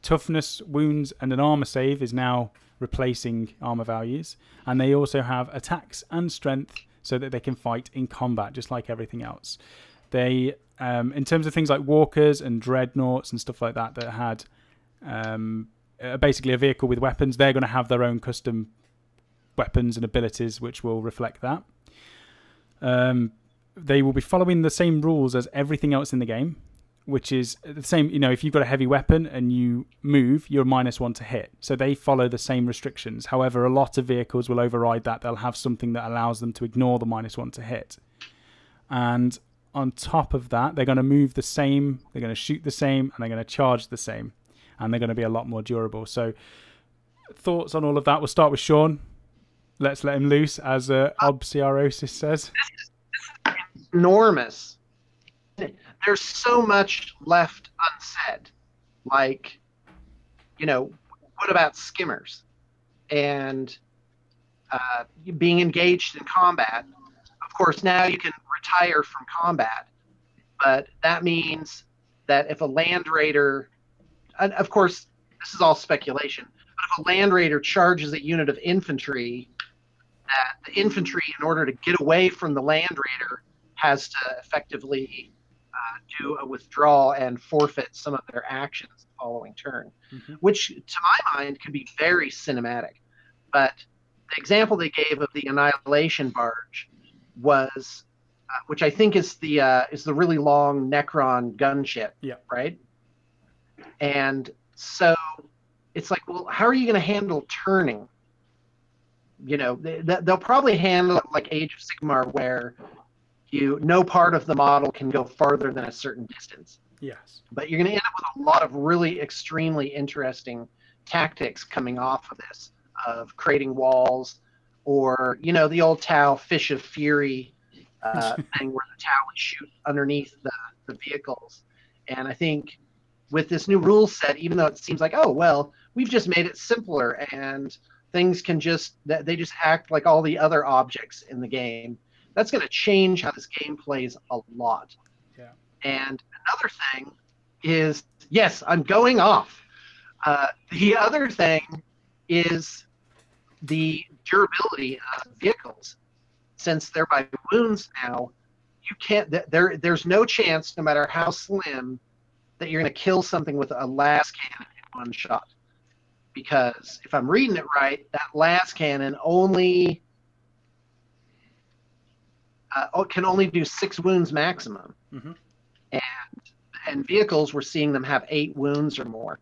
Toughness, wounds, and an armor save is now replacing armor values, and they also have attacks and strength so that they can fight in combat just like everything else. They in terms of things like walkers and dreadnoughts and stuff like that had basically a vehicle with weapons, they're going to have their own custom weapons and abilities which will reflect that. They will be following the same rules as everything else in the game, which is the same. You know, if you've got a heavy weapon and you move, you're -1 to hit. So they follow the same restrictions. However, a lot of vehicles will override that. They'll have something that allows them to ignore the -1 to hit. And on top of that, they're going to move the same, they're going to shoot the same, and they're going to charge the same. And they're going to be a lot more durable. So thoughts on all of that? We'll start with Shawn. Let's let him loose, as Obsiarosis says. This is enormous. There's so much left unsaid. Like, you know, what about skimmers? And being engaged in combat. Of course, now you can retire from combat. But that means that if a land raider... And of course, this is all speculation. But if a land raider charges a unit of infantry, that the infantry, in order to get away from the land raider, has to effectively... do a withdrawal and forfeit some of their actions the following turn, which to my mind could be very cinematic. But the example they gave of the Annihilation Barge was, which I think is the really long Necron gunship, right? And so it's like, well, how are you going to handle turning? You know, they'll probably handle it like Age of Sigmar, where no part of the model can go farther than a certain distance. Yes. But you're going to end up with a lot of really extremely interesting tactics coming off of this, of creating walls, or, you know, the old Tau Fish of Fury thing where the Tau would shoot underneath the vehicles. And I think with this new rule set, even though it seems like, oh, well, we've just made it simpler and things can just that they just act like all the other objects in the game. That's going to change how this game plays a lot. Yeah. And another thing is, yes, I'm going off. The other thing is the durability of vehicles. Since they're by wounds now, you can't. There's no chance, no matter how slim, that you're going to kill something with a las cannon in one shot. Because if I'm reading it right, that las cannon only can only do 6 wounds maximum. Mm-hmm. And vehicles, we're seeing them have 8 wounds or more.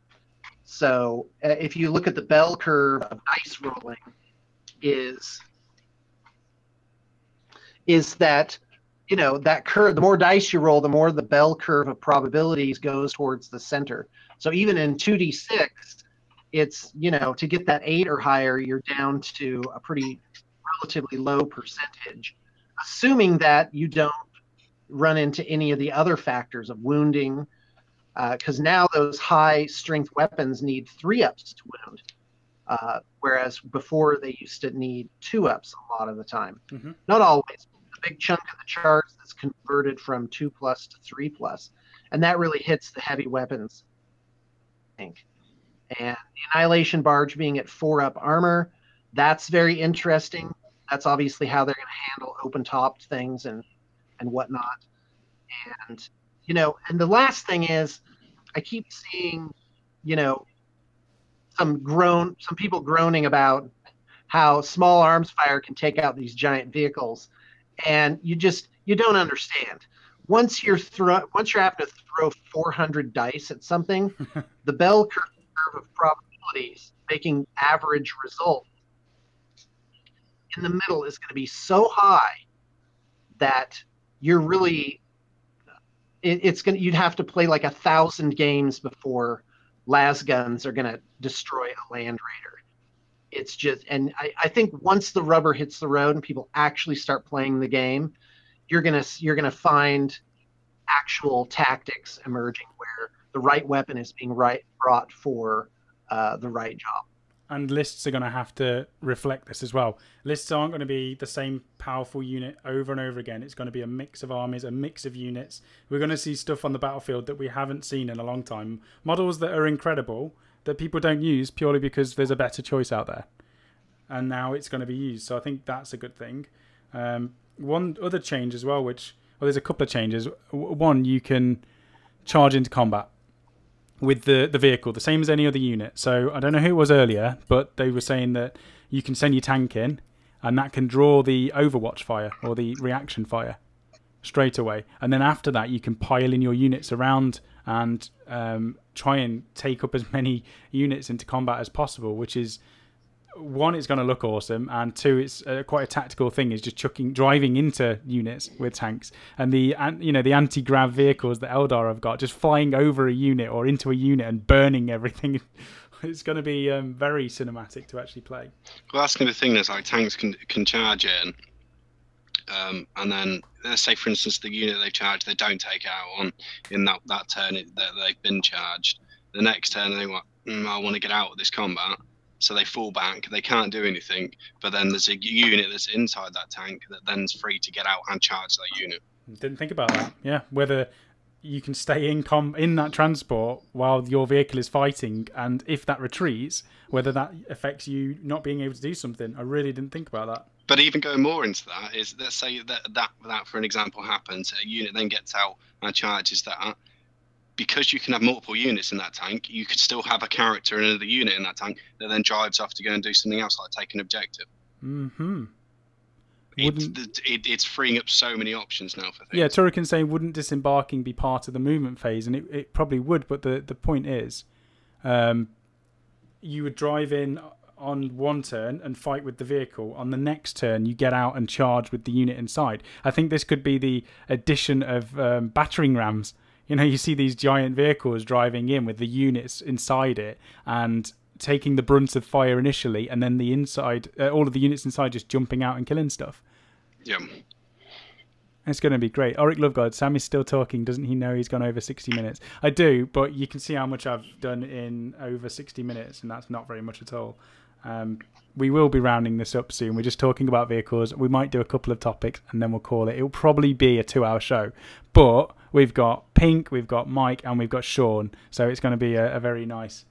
So if you look at the bell curve of dice rolling, is that, you know, that curve, the more dice you roll, the more the bell curve of probabilities goes towards the center. So even in 2d6, it's, you know, to get that 8 or higher, you're down to a pretty relatively low percentage, assuming that you don't run into any of the other factors of wounding, because now those high strength weapons need 3-ups to wound, whereas before they used to need 2-ups a lot of the time. Mm-hmm. Not always. A big chunk of the charts that's converted from 2+ to 3+, and that really hits the heavy weapons, I think. And the Annihilation Barge being at 4-up armor, that's very interesting. That's obviously how they're going to handle open-topped things and whatnot. And, you know, and the last thing is, I keep seeing, you know, some people groaning about how small arms fire can take out these giant vehicles. And you don't understand. Once you're having to throw 400 dice at something, the bell curve of probabilities making average result in the middle is going to be so high that you're really you'd have to play like 1,000 games before las guns are going to destroy a Land Raider. It's just, and I think once the rubber hits the road and people actually start playing the game, you're gonna find actual tactics emerging where the right weapon is being brought for the right job. And lists are going to have to reflect this as well. Lists aren't going to be the same powerful unit over and over again. It's going to be a mix of armies, a mix of units. We're going to see stuff on the battlefield that we haven't seen in a long time. Models that are incredible that people don't use purely because there's a better choice out there. And now it's going to be used. So I think that's a good thing. One other change as well, there's a couple of changes. One, you can charge into combat with the vehicle, the same as any other unit. So I don't know who it was earlier, but they were saying that you can send your tank in and that can draw the overwatch fire or the reaction fire straight away. And then after that, you can pile in your units around and try and take up as many units into combat as possible, which is, one, it's going to look awesome, and two, it's quite a tactical thing, is just driving into units with tanks. And the anti-grav vehicles that Eldar have got, just flying over a unit or into a unit and burning everything. It's going to be very cinematic to actually play. Well, that's going to be the thing, is like tanks can charge in, and then let's say, for instance, the unit they've charged, they don't take out in that turn that they've been charged. The next turn they want, I want to get out of this combat. So they fall back, they can't do anything, but then there's a unit that's inside that tank that then's free to get out and charge that unit. Didn't think about that. Yeah, whether you can stay in that transport while your vehicle is fighting, and if that retreats, whether that affects you not being able to do something. I really didn't think about that. But even going more into that is, let's say that for an example happens, a unit then gets out and charges that. Because you can have multiple units in that tank, you could still have a character in another unit in that tank that then drives off to go and do something else, like take an objective. Mm-hmm. It's freeing up so many options now for things. Yeah, Turrican saying, wouldn't disembarking be part of the movement phase? And it probably would, but the point is, you would drive in on one turn and fight with the vehicle. On the next turn, you get out and charge with the unit inside. I think this could be the addition of battering rams. You know, you see these giant vehicles driving in with the units inside it and taking the brunt of fire initially, and then the inside, all of the units inside just jumping out and killing stuff. Yeah. It's going to be great. Auric Lovegod, Sam is still talking. Doesn't he know he's gone over 60 minutes? I do, but you can see how much I've done in over 60 minutes, and that's not very much at all. We will be rounding this up soon. We're just talking about vehicles. We might do a couple of topics and then we'll call it. It'll probably be a 2-hour show. But we've got Pink, we've got Mike, and we've got Shawn. So it's going to be a very nice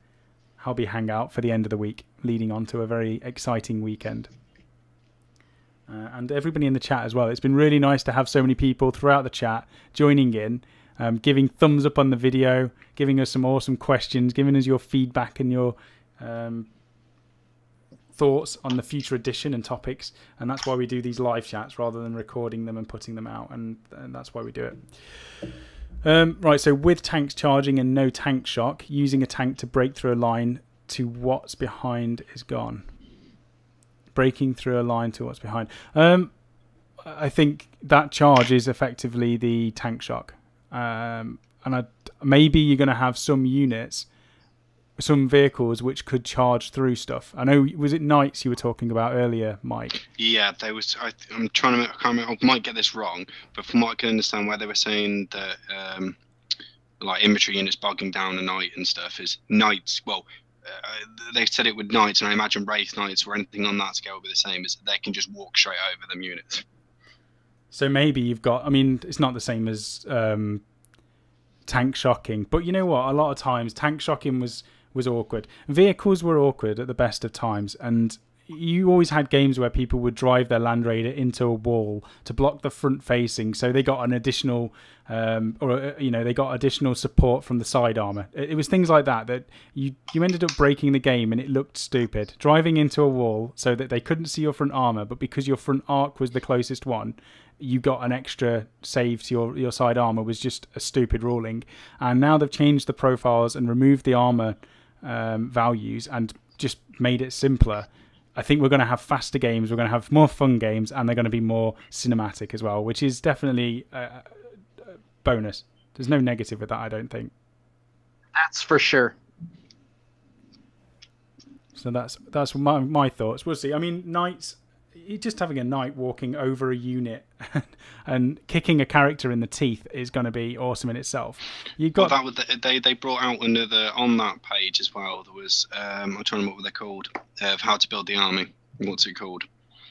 hobby hangout for the end of the week, leading on to a very exciting weekend. And everybody in the chat as well. It's been really nice to have so many people throughout the chat joining in, giving thumbs up on the video, giving us some awesome questions, giving us your feedback and your thoughts on the future edition and topics. And that's why we do these live chats rather than recording them and putting them out. And that's why we do it. Right, so with tanks charging and no tank shock, using a tank to break through a line to what's behind is gone. Breaking through a line to what's behind. I think that charge is effectively the tank shock. And maybe you're going to have some units, some vehicles which could charge through stuff. I know, was it knights you were talking about earlier, Mike? Yeah, there was. I'm trying to. I can't remember, I might get this wrong, but from what I can understand, where they were saying that like infantry units bogging down the night and stuff is knights. Well, they said it with knights, and I imagine wraith knights or anything on that scale will be the same. Is that they can just walk straight over them units. So maybe you've got. I mean, it's not the same as tank shocking, but you know what? A lot of times, tank shocking was awkward. Vehicles were awkward at the best of times, and you always had games where people would drive their Land Raider into a wall to block the front facing, so they got an additional they got additional support from the side armor. It was things like that you ended up breaking the game, and it looked stupid driving into a wall so that they couldn't see your front armor, but because your front arc was the closest one, you got an extra save to your side armor. Was just a stupid ruling. And now they've changed the profiles and removed the armor values and just made it simpler. I think we're going to have faster games, we're going to have more fun games, and they're going to be more cinematic as well, which is definitely a bonus. There's no negative with that, I don't think. That's for sure. So that's my thoughts. We'll see. I mean, knights, just having a knight walking over a unit and kicking a character in the teeth is going to be awesome in itself. You've got they brought out another on that page as well. There was I'm trying to remember what they're called, of how to build the army. What's it called?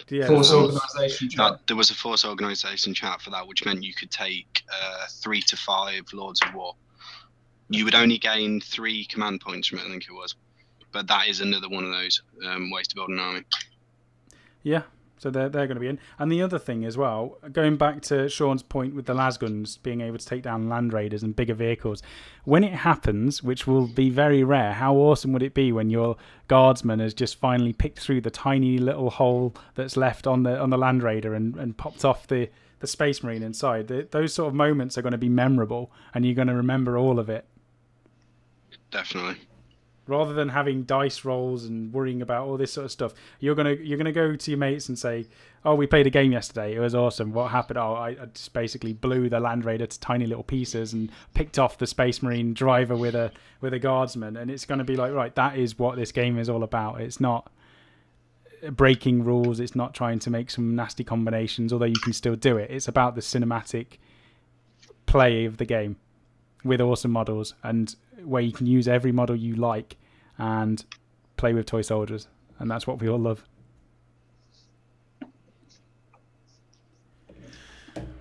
Yeah, Force organisation chat. There was a force organisation chat for that, which meant you could take 3 to 5 Lords of War. You would only gain 3 command points from it, I think it was. But that is another one of those ways to build an army. Yeah. So they're going to be in. And the other thing as well, going back to Shawn's point with the lasguns being able to take down Land Raiders and bigger vehicles, when it happens, which will be very rare, how awesome would it be when your guardsman has just finally picked through the tiny little hole that's left on the Land Raider and popped off the Space Marine inside? Those sort of moments are going to be memorable, and you're going to remember all of it. Definitely. Rather than having dice rolls and worrying about all this sort of stuff, you're gonna go to your mates and say, "Oh, we played a game yesterday. It was awesome. What happened? Oh, I just basically blew the Land Raider to tiny little pieces and picked off the Space Marine driver with a guardsman." And it's going to be like, right, that is what this game is all about. It's not breaking rules. It's not trying to make some nasty combinations, although you can still do it. It's about the cinematic play of the game with awesome models, and where you can use every model you like and play with toy soldiers, and that's what we all love.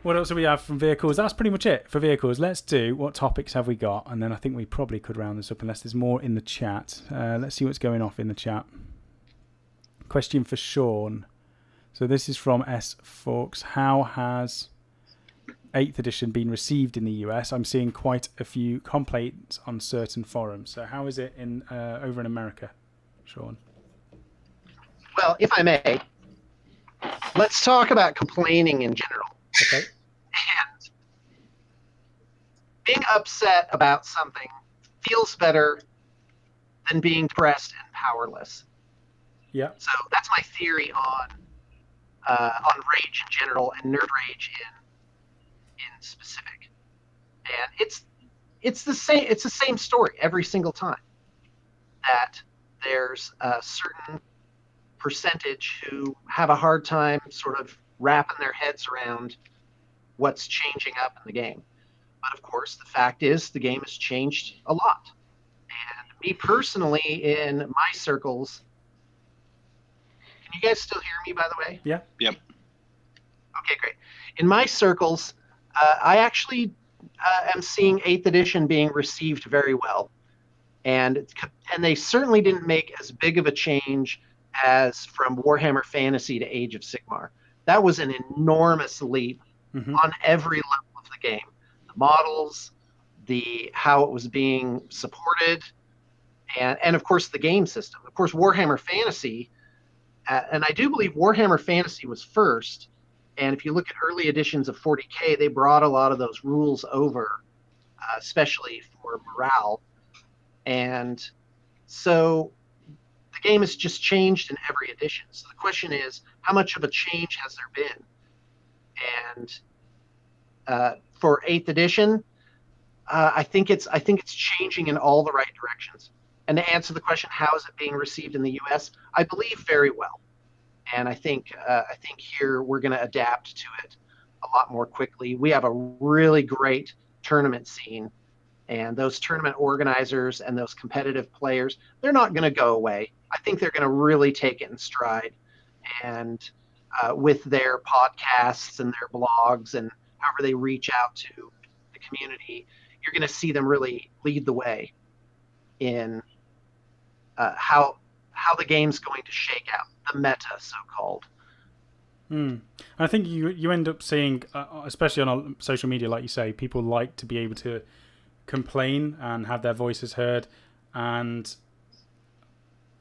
What else do we have from vehicles? That's pretty much it for vehicles. Let's do what topics have we got, and then I think we probably could round this up unless there's more in the chat. Let's see what's going off in the chat. Question for Shawn. So this is from S. Forks. How has 8th edition been received in the US? I'm seeing quite a few complaints on certain forums. So how is it in over in America, Shawn? Well, if I may, let's talk about complaining in general. Okay. And being upset about something feels better than being depressed and powerless. Yeah. So that's my theory on rage in general and nerd rage in specific. And it's the same story every single time, that there's a certain percentage who have a hard time sort of wrapping their heads around what's changing up in the game. But of course, the fact is the game has changed a lot. And me personally, in my circles, Can you guys still hear me, by the way? Yeah. Yep. Okay, great. In my circles, I actually am seeing 8th edition being received very well. And they certainly didn't make as big of a change as from Warhammer Fantasy to Age of Sigmar. That was an enormous leap on every level of the game. The models, how it was being supported, and of course the game system. Of course, Warhammer Fantasy, and I do believe Warhammer Fantasy was first. And if you look at early editions of 40K, they brought a lot of those rules over, especially for morale. And so the game has just changed in every edition. So the question is, how much of a change has there been? And for 8th edition, I think it's changing in all the right directions. And to answer the question, how is it being received in the U.S.? I believe very well. And I think here we're going to adapt to it a lot more quickly. We have a really great tournament scene, and those tournament organizers and those competitive players, they're not going to go away. I think they're going to really take it in stride. And with their podcasts and their blogs and however they reach out to the community, you're going to see them really lead the way in how the game's going to shake out, the meta, so-called. I think you end up seeing, especially on social media, like you say, people like to be able to complain and have their voices heard, and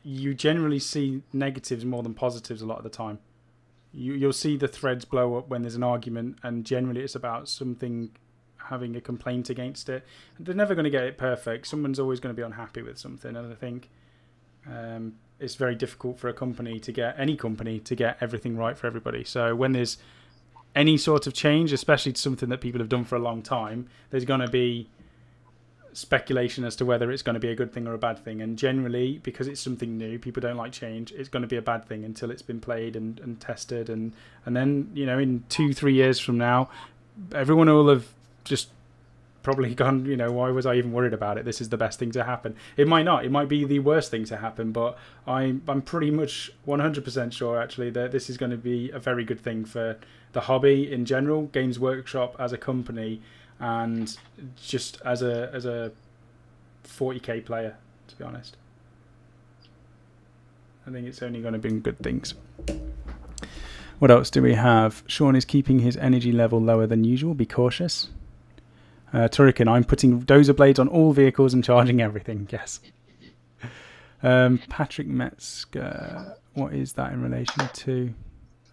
you generally see negatives more than positives a lot of the time. You'll see the threads blow up when there's an argument, and generally it's about something having a complaint against it. They're never going to get it perfect. Someone's always going to be unhappy with something, and I think it's very difficult for any company to get everything right for everybody. So when there's any sort of change, especially to something that people have done for a long time, there's going to be speculation as to whether it's going to be a good thing or a bad thing. And generally, because it's something new, people don't like change. It's going to be a bad thing until it's been played and tested. And then, in 2-3 years from now, everyone will have just probably gone, why was I even worried about it? This is the best thing to happen. It might not. It might be the worst thing to happen, but I'm pretty much 100% sure, actually, that this is going to be a very good thing for the hobby in general, Games Workshop as a company, and just as a 40k player, to be honest. I think it's only going to bring good things. What else do we have? Shawn is keeping his energy level lower than usual. Be cautious. Turrican, I'm putting dozer blades on all vehicles and charging everything. Yes. Patrick Metzger, what is that in relation to?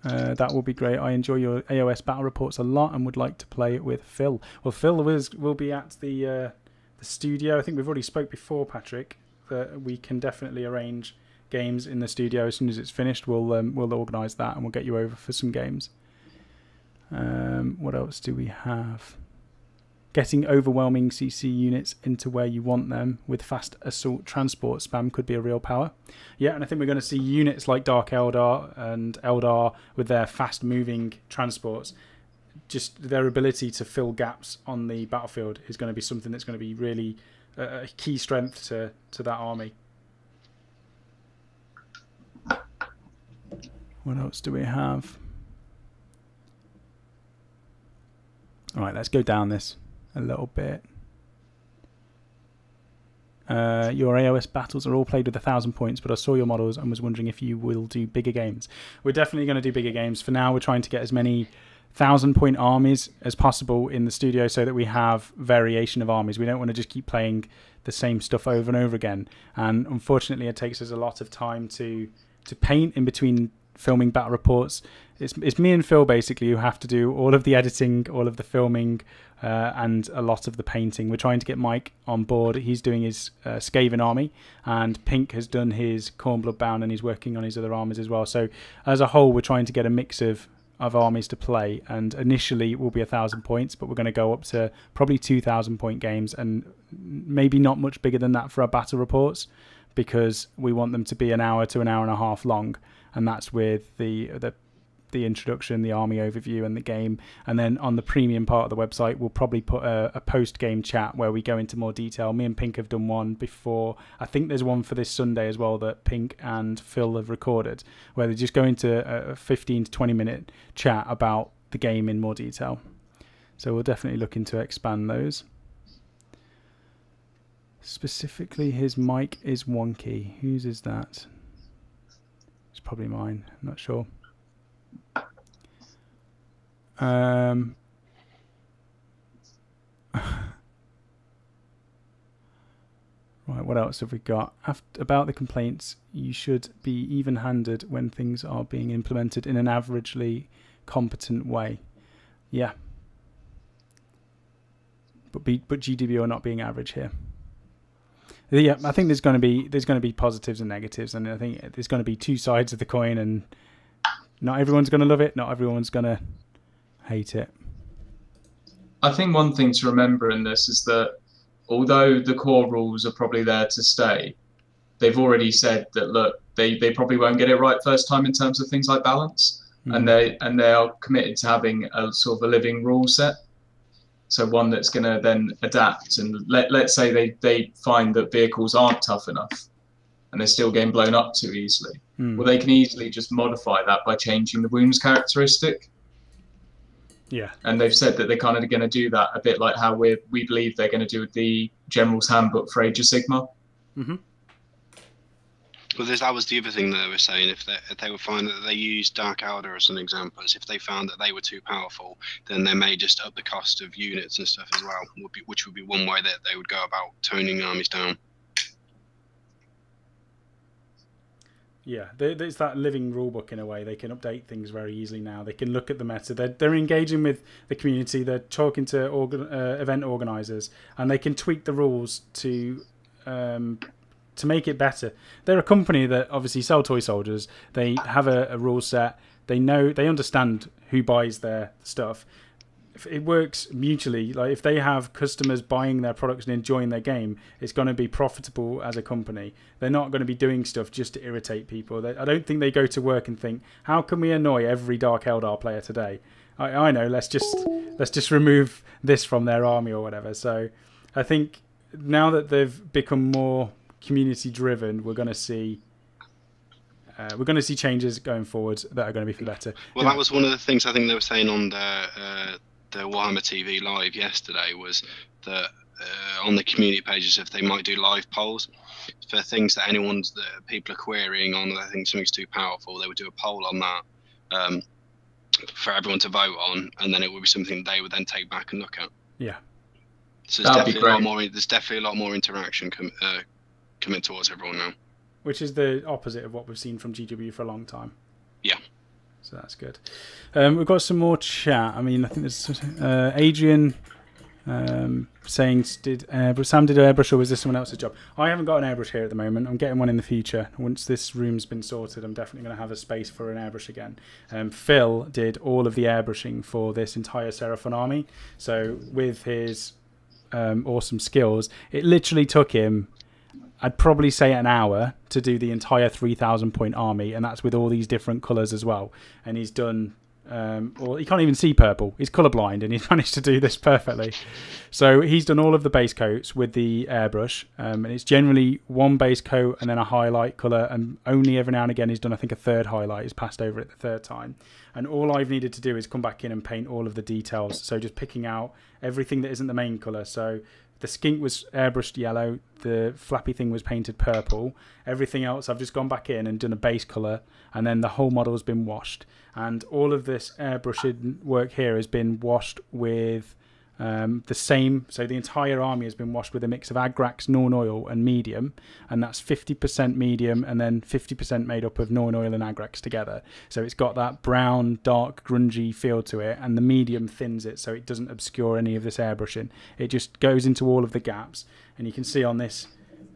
That will be great. I enjoy your AOS battle reports a lot and would like to play it with Phil. Well, Phil will be at the studio. I think we've already spoke before, Patrick, that we can definitely arrange games in the studio as soon as it's finished. We'll organise that and we'll get you over for some games. What else do we have? Getting overwhelming CC units into where you want them with fast assault transport spam could be a real power. Yeah, and I think we're going to see units like Dark Eldar and Eldar with their fast-moving transports. Just their ability to fill gaps on the battlefield is going to be something that's going to be really a key strength to that army. What else do we have? All right, let's go down this a little bit. Your AOS battles are all played with 1,000 points, but I saw your models and was wondering if you will do bigger games. We're definitely going to do bigger games. For now, we're trying to get as many 1,000-point armies as possible in the studio so that we have variation of armies. We don't want to just keep playing the same stuff over and over again. And unfortunately, it takes us a lot of time to paint in between filming battle reports. It's me and Phil basically who have to do all of the editing, all of the filming, and a lot of the painting. We're trying to get Mike on board. He's doing his Skaven army, and Pink has done his Cornblood Bound, and he's working on his other armies as well. So as a whole, we're trying to get a mix of armies to play, and initially it will be 1,000 points, but we're going to go up to probably 2,000 point games, and maybe not much bigger than that for our battle reports, because we want them to be an hour to an hour and a half long, and that's with the the introduction, the army overview, and the game. And then on the premium part of the website, we'll probably put a post-game chat where we go into more detail. Me and Pink have done one before. I think there's one for this Sunday as well that Pink and Phil have recorded, where they just go into a 15 to 20 minute chat about the game in more detail. So we're definitely looking to expand those. Specifically, his mic is wonky. Whose is that? It's probably mine. I'm not sure. Right, what else have we got? About the complaints, you should be even-handed when things are being implemented in an averagely competent way. Yeah. But GDB are not being average here. Yeah, I think there's going to be positives and negatives, and I think there's going to be two sides of the coin, and not everyone's going to love it, not everyone's going to hate it. I think one thing to remember in this is that although the core rules are probably there to stay, they've already said that look, they probably won't get it right first time in terms of things like balance, and they are committed to having a sort of a living rule set. So one that's going to then adapt, and let's say they find that vehicles aren't tough enough and they're still getting blown up too easily. Well, they can easily just modify that by changing the wounds characteristic. Yeah. And they've said that they're kind of going to do that a bit like how we believe they're going to do with the General's Handbook for Age of Sigmar. Mm-hmm. Well, that was the other thing that they were saying. If they would find that they use Dark Elder as an example, if they found that they were too powerful, then they may just up the cost of units and stuff as well, which would be one way that they would go about toning armies down. Yeah, there's that living rulebook in a way. They can update things very easily now. They can look at the meta. They're engaging with the community. They're talking to event organisers, and they can tweak the rules to make it better. They're a company that obviously sell toy soldiers. They have a rule set. They understand who buys their stuff. If it works mutually, like if they have customers buying their products and enjoying their game, it's going to be profitable as a company. They're not going to be doing stuff just to irritate people. I don't think they go to work and think, how can we annoy every Dark Eldar player today? I know, let's just remove this from their army or whatever. So I think now that they've become more community driven, we're going to see changes going forward that are going to be for the better. Well, that was one of the things I think they were saying on the Warhammer TV live yesterday, was that on the community pages, if they might do live polls for things that people are querying on, I think something's too powerful, they would do a poll on that for everyone to vote on, and then it would be something they would then take back and look at. Yeah. So there's definitely a lot more interaction coming towards everyone now. Which is the opposite of what we've seen from GW for a long time. Yeah. So that's good. We've got some more chat. I mean, I think there's Adrian saying, Sam did airbrush, or was this someone else's job? I haven't got an airbrush here at the moment. I'm getting one in the future. Once this room's been sorted, I'm definitely going to have a space for an airbrush again. Phil did all of the airbrushing for this entire Seraphon army. So with his awesome skills, it literally took him, I'd probably say, an hour to do the entire 3,000 point army, and that's with all these different colours as well. And he's done, well, he can't even see purple. He's colourblind, and he's managed to do this perfectly. So he's done all of the base coats with the airbrush, and it's generally one base coat and then a highlight colour, and only every now and again he's done, I think, a third highlight. He's passed over it the third time. And all I've needed to do is come back in and paint all of the details. So just picking out everything that isn't the main colour. So the skink was airbrushed yellow, the flappy thing was painted purple, everything else I've just gone back in and done a base colour, and then the whole model has been washed. And all of this airbrushing work here has been washed with the same, so the entire army has been washed with a mix of Agrax, Norn Oil and medium, and that's 50% medium and then 50% made up of Norn Oil and Agrax together. So it's got that brown, dark, grungy feel to it, and the medium thins it so it doesn't obscure any of this airbrushing. It just goes into all of the gaps, and you can see on this,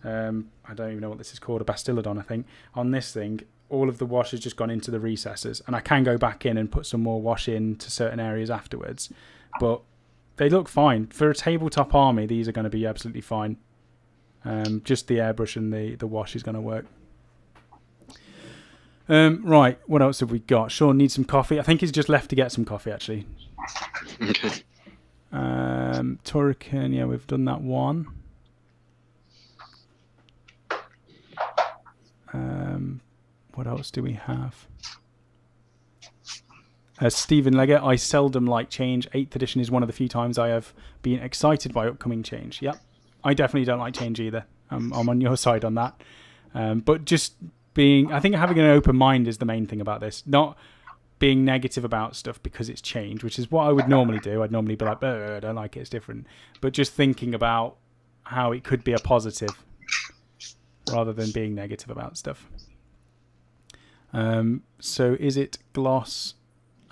I don't even know what this is called, a Bastillodon I think, on this thing, all of the wash has just gone into the recesses, and I can go back in and put some more wash into certain areas afterwards, but they look fine. For a tabletop army, these are going to be absolutely fine. Just the airbrush and the wash is going to work. Right, what else have we got? Shawn needs some coffee. I think he's just left to get some coffee, actually. Okay. Turrican, yeah, we've done that one. What else do we have? Stephen Legger, I seldom like change. 8th edition is one of the few times I have been excited by upcoming change. Yep, I definitely don't like change either. I'm on your side on that. But just I think having an open mind is the main thing about this. Not being negative about stuff because it's change, which is what I would normally do. I'd normally be like, I don't like it, it's different. But just thinking about how it could be a positive rather than being negative about stuff. So is it gloss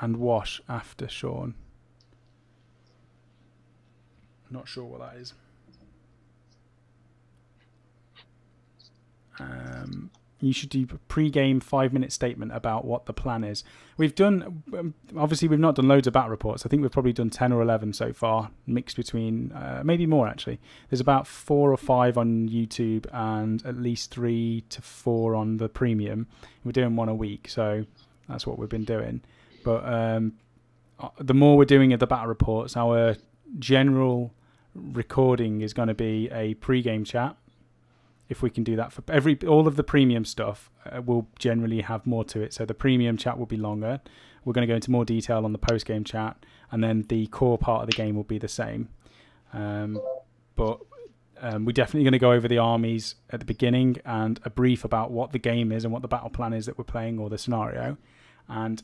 and wash after Shawn? Not sure what that is. You should do a pre-game 5-minute statement about what the plan is. We've done, obviously we've not done loads of battle reports. I think we've probably done 10 or 11 so far, mixed between, maybe more actually. There's about 4 or 5 on YouTube and at least 3 to 4 on the premium. We're doing one a week, so that's what we've been doing. But the more we're doing of the battle reports, our general recording is going to be a pre-game chat. If we can do that for all of the premium stuff, will generally have more to it. So the premium chat will be longer. We're going to go into more detail on the post-game chat, and then the core part of the game will be the same. But we're definitely going to go over the armies at the beginning and a brief about what the game is and what the battle plan is that we're playing, or the scenario. And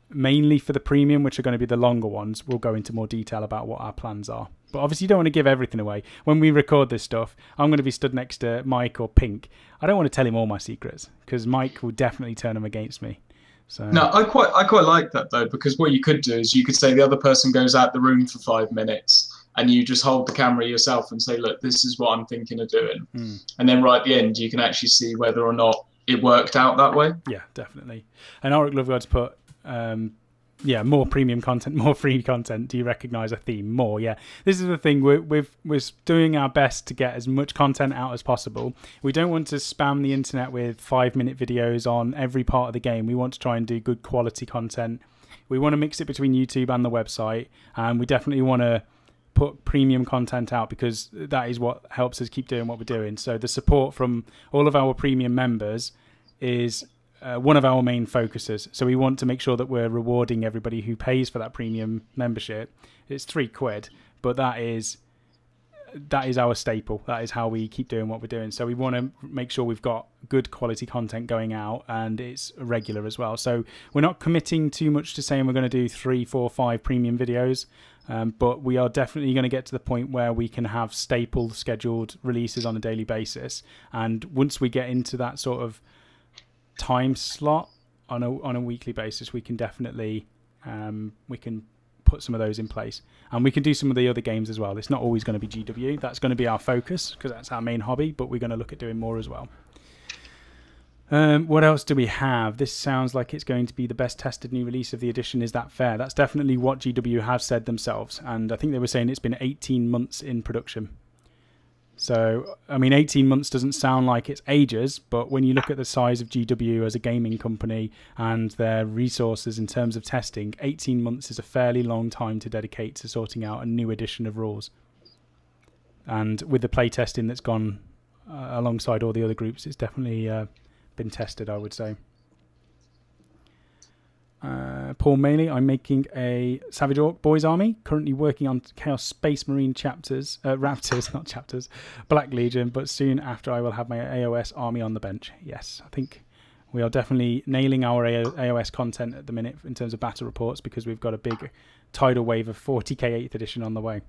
mainly for the premium, which are going to be the longer ones, we'll go into more detail about what our plans are. But obviously you don't want to give everything away. When we record this stuff, I'm going to be stood next to Mike or Pink. I don't want to tell him all my secrets because Mike will definitely turn them against me. So no, I quite like that though, because what you could do is you could say the other person goes out the room for 5 minutes and you just hold the camera yourself and say, look, this is what I'm thinking of doing. And then right at the end, you can actually see whether or not it worked out that way. Yeah, definitely. And Auric Lovegod's put... more premium content, more free content. Do you recognise a theme? More, yeah. This is the thing. We're doing our best to get as much content out as possible. We don't want to spam the internet with 5-minute videos on every part of the game. We want to try and do good quality content. We want to mix it between YouTube and the website, and we definitely want to put premium content out because that is what helps us keep doing what we're doing. So the support from all of our premium members is one of our main focuses. So we want to make sure that we're rewarding everybody who pays for that premium membership. It's £3, but that is our staple. That is how we keep doing what we're doing. So we want to make sure we've got good quality content going out and it's regular as well. So we're not committing too much to saying we're going to do 3, 4, 5 premium videos, but we are definitely going to get to the point where we can have staple scheduled releases on a daily basis. And once we get into that sort of time slot on a weekly basis, we can definitely we can put some of those in place, and we can do some of the other games as well. It's not always going to be GW. That's going to be our focus because that's our main hobby, but we're going to look at doing more as well. What else do we have? This sounds like it's going to be the best tested new release of the edition. Is that fair? That's definitely what GW have said themselves, and I think they were saying it's been 18 months in production. So, I mean, 18 months doesn't sound like it's ages, but when you look at the size of GW as a gaming company and their resources in terms of testing, 18 months is a fairly long time to dedicate to sorting out a new edition of rules. And with the playtesting that's gone alongside all the other groups, it's definitely been tested, I would say. Paul Maley, I'm making a Savage Orc Boys Army, currently working on Chaos Space Marine chapters, Raptors, not chapters, Black Legion, but soon after I will have my AOS army on the bench. Yes, I think we are definitely nailing our AOS content at the minute in terms of battle reports because we've got a big tidal wave of 40k 8th edition on the way.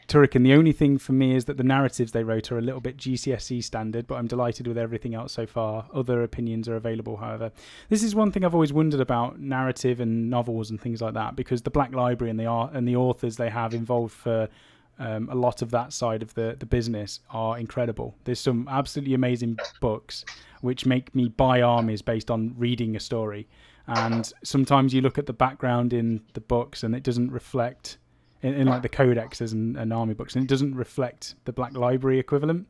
Turrican, the only thing for me is that the narratives they wrote are a little bit GCSE standard, but I'm delighted with everything else so far. Other opinions are available, however. This is one thing I've always wondered about narrative and novels and things like that, because the Black Library and the authors they have involved for a lot of that side of the business are incredible. There's some absolutely amazing books which make me buy armies based on reading a story. And sometimes you look at the background in the books and it doesn't reflect... in like the codexes and army books, and it doesn't reflect the Black Library equivalent.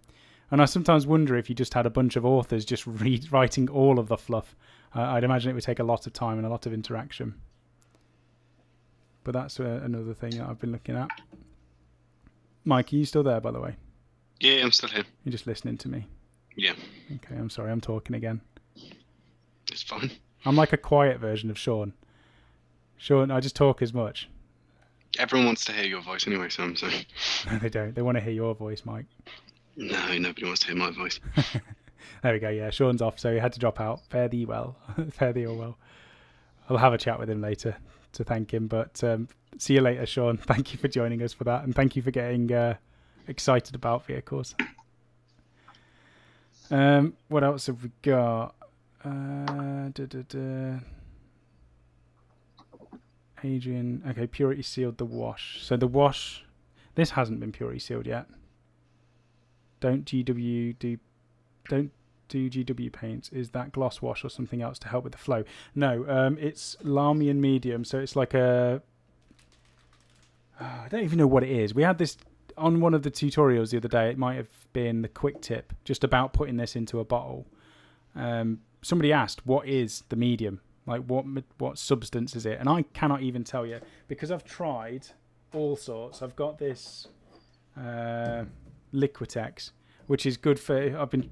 And I sometimes wonder if you just had a bunch of authors just writing all of the fluff. I'd imagine it would take a lot of time and a lot of interaction. But that's another thing that I've been looking at. Mike, are you still there, by the way? Yeah, I'm still here. You're just listening to me? Yeah. Okay, I'm sorry, I'm talking again. It's fine. I'm like a quiet version of Shawn. Shawn, I just talk as much. Everyone wants to hear your voice anyway, Sam, so... No, they don't. They want to hear your voice, Mike. No, nobody wants to hear my voice. There we go, yeah. Shawn's off, so he had to drop out. Fare thee well. Fare thee all well. I'll have a chat with him later to thank him, but see you later, Shawn. Thank you for joining us for that, and thank you for getting excited about vehicles. What else have we got? Adrian, okay, purity sealed the wash. So the wash, this hasn't been purity sealed yet. Don't do GW paints. Is that gloss wash or something else to help with the flow? No, it's Lamian medium. So it's like a, I don't even know what it is. We had this on one of the tutorials the other day. It might have been the quick tip just about putting this into a bottle. Somebody asked, what is the medium? Like what substance is it? And I cannot even tell you because I've tried all sorts. I've got this Liquitex, which is good for, I've been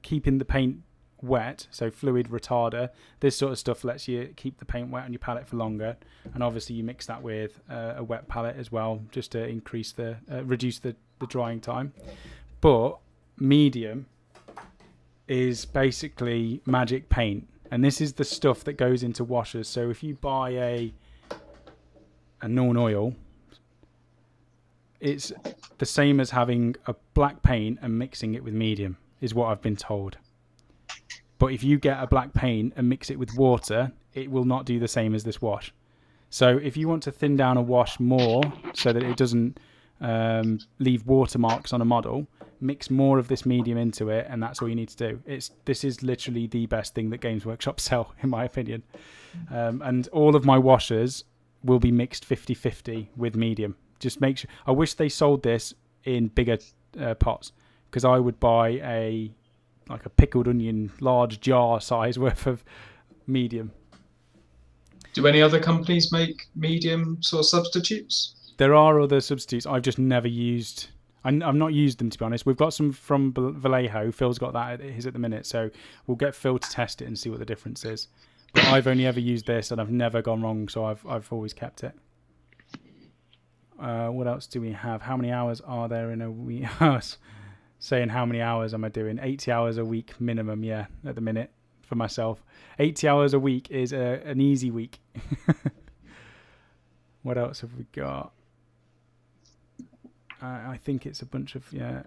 keeping the paint wet, so fluid retarder. This sort of stuff lets you keep the paint wet on your palette for longer. And obviously you mix that with a wet palette as well, just to increase the, reduce the drying time. But medium is basically magic paint. And this is the stuff that goes into washers. So if you buy a non-oil, it's the same as having a black paint and mixing it with medium, is what I've been told. But if you get a black paint and mix it with water, it will not do the same as this wash. So if you want to thin down a wash more so that it doesn't leave watermarks on a model, mix more of this medium into it, and that's all you need to do. This is literally the best thing that Games Workshop sell, in my opinion. And all of my washers will be mixed 50-50 with medium. Just make sure. I wish they sold this in bigger pots, because I would buy a pickled onion large jar size worth of medium. Do any other companies make medium sort of substitutes? There are other substitutes. I've just never used. I've not used them, to be honest. We've got some from Vallejo. Phil's got that at his at the minute, so we'll get Phil to test it and see what the difference is. But I've only ever used this, and I've never gone wrong, so I've always kept it. What else do we have? How many hours are there in a week? Saying how many hours am I doing? 80 hours a week minimum, yeah, at the minute for myself. 80 hours a week is an easy week. What else have we got? I think it's a bunch of, yeah.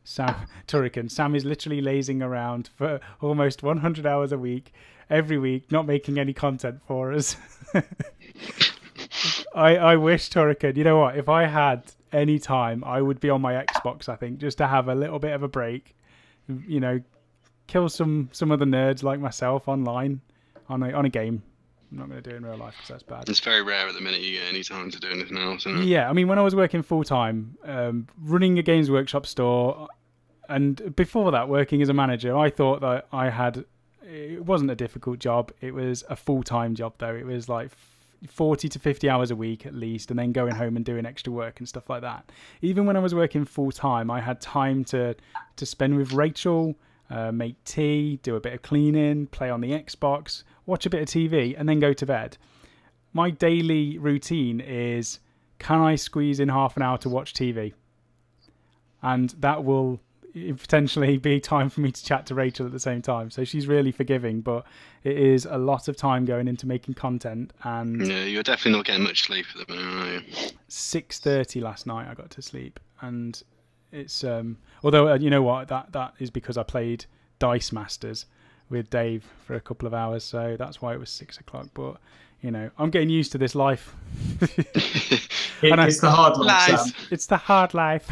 Sam Turrican. Sam is literally lazing around for almost 100 hours a week, every week, not making any content for us. I wish, Turrican. You know what? If I had any time, I would be on my Xbox, I think, just to have a little bit of a break. You know, kill some of the nerds like myself online on a game. I'm not going to do it in real life because that's bad. It's very rare at the minute you get any time to do anything else, isn't it? Yeah, I mean, when I was working full-time, running a Games Workshop store, and before that, working as a manager, I thought that it wasn't a difficult job. It was a full-time job, though. It was like 40 to 50 hours a week at least, and then going home and doing extra work and stuff like that. Even when I was working full-time, I had time to spend with Rachel, make tea, do a bit of cleaning, play on the Xbox, watch a bit of TV, and then go to bed. My daily routine is, can I squeeze in half an hour to watch TV? And that will potentially be time for me to chat to Rachel at the same time. So she's really forgiving, but it is a lot of time going into making content. And yeah, you're definitely not getting much sleep at the minute, are you? 6:30 last night I got to sleep, and it's although you know what, that is because I played Dice Masters with Dave for a couple of hours, so that's why it was 6 o'clock. But you know, I'm getting used to this life. It's the hard life, Sam. It's the hard life.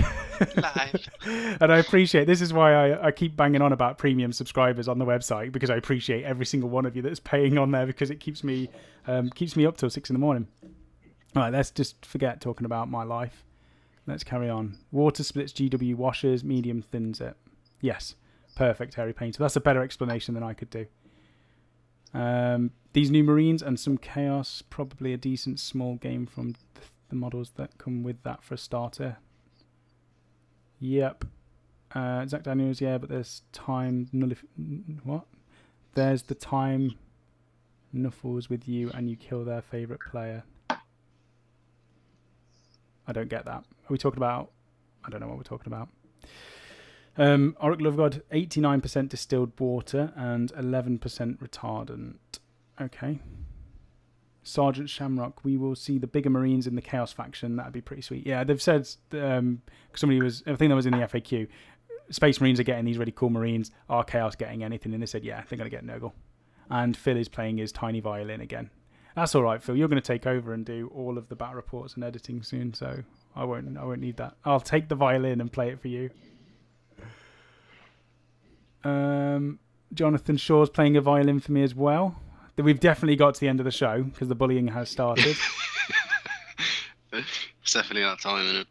And I appreciate, this is why I keep banging on about premium subscribers on the website, because I appreciate every single one of you that's paying on there, because it keeps me up till 6 in the morning. All right, let's just forget talking about my life. Let's carry on. Water splits GW washers, medium thins it. Yes, perfect, Hairy Painter. That's a better explanation than I could do. These new Marines and some Chaos, probably a decent small game from the models that come with that for a starter. Yep. Zach Daniels, yeah, but there's time what? There's the time Nuffles with you and you kill their favourite player. I don't get that. Are we talking about... I don't know what we're talking about. Auric Lovegod, 89% distilled water and 11% retardant. Okay. Sergeant Shamrock, we will see the bigger Marines in the Chaos faction. That'd be pretty sweet. Yeah, they've said... somebody was... I think that was in the FAQ. Space Marines are getting these really cool Marines. Are Chaos getting anything? And they said, yeah, they're going to get Nurgle. And Phil is playing his tiny violin again. That's all right, Phil. You're going to take over and do all of the battle reports and editing soon, so I won't need that. I'll take the violin and play it for you. Jonathan Shaw's playing a violin for me as well. We've definitely got to the end of the show because the bullying has started. It's definitely that time, isn't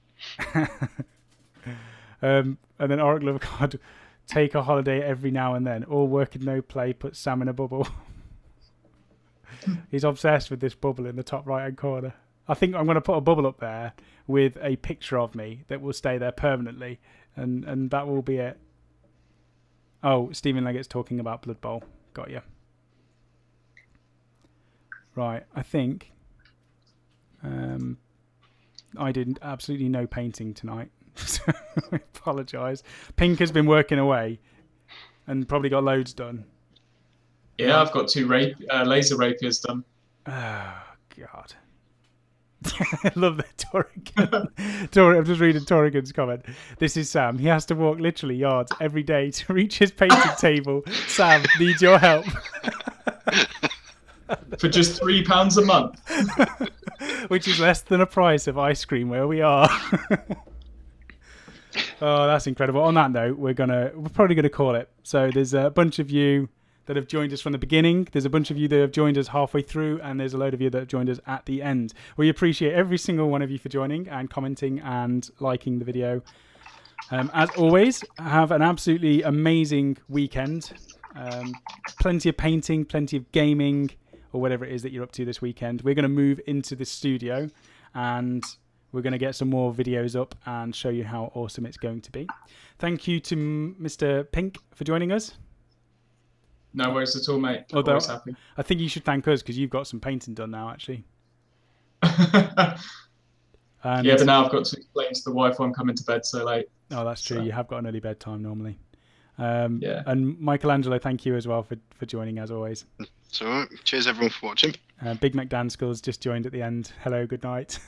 it? And then Oracle of God, take a holiday every now and then. All work and no play, put Sam in a bubble. He's obsessed with this bubble in the top right hand corner. I think I'm going to put a bubble up there with a picture of me that will stay there permanently, and that will be it. Oh, Stephen Leggett's talking about Blood Bowl. Got you. Right, I think I did absolutely no painting tonight. So I apologise. Pink has been working away and probably got loads done. Yeah, I've got 2 laser rapiers done. Oh, God. I love that Torrigan. I'm just reading Torrigan's comment. This is Sam. He has to walk literally yards every day to reach his painting table. Sam needs your help. For just £3 a month. Which is less than a price of ice cream where we are. Oh, that's incredible. On that note, we're probably gonna call it. So there's a bunch of you that have joined us from the beginning. There's a bunch of you that have joined us halfway through, and there's a load of you that have joined us at the end. We appreciate every single one of you for joining and commenting and liking the video. As always, have an absolutely amazing weekend. Plenty of painting, plenty of gaming, or whatever it is that you're up to this weekend. We're going to move into the studio and we're going to get some more videos up and show you how awesome it's going to be. Thank you to Mr. Pink for joining us. No worries at all, mate. Although, always happy. I think you should thank us because you've got some painting done now, actually. Yeah, but now I've got to explain to the wife why I'm coming to bed so late. Oh, that's true. So. You have got an early bedtime normally. Yeah. And Michelangelo, thank you as well for joining as always. It's all right. Cheers, everyone, for watching. Big Mac Danskell's just joined at the end. Hello, good night.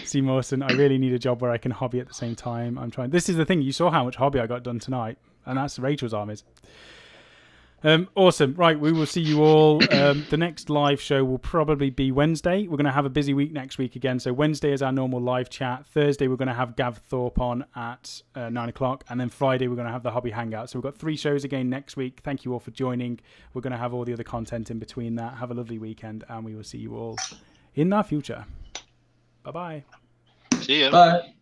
C. Mawson, I really need a job where I can hobby at the same time. I'm trying. This is the thing. You saw how much hobby I got done tonight, and that's Rachel's armies. Awesome. Right, we will see you all. The next live show will probably be Wednesday. We're going to have a busy week next week again. So Wednesday is our normal live chat. Thursday, we're going to have Gav Thorpe on at 9 o'clock. And then Friday, we're going to have the Hobby Hangout. So we've got 3 shows again next week. Thank you all for joining. We're going to have all the other content in between that. Have a lovely weekend. And we will see you all in the future. Bye-bye. See ya. Bye.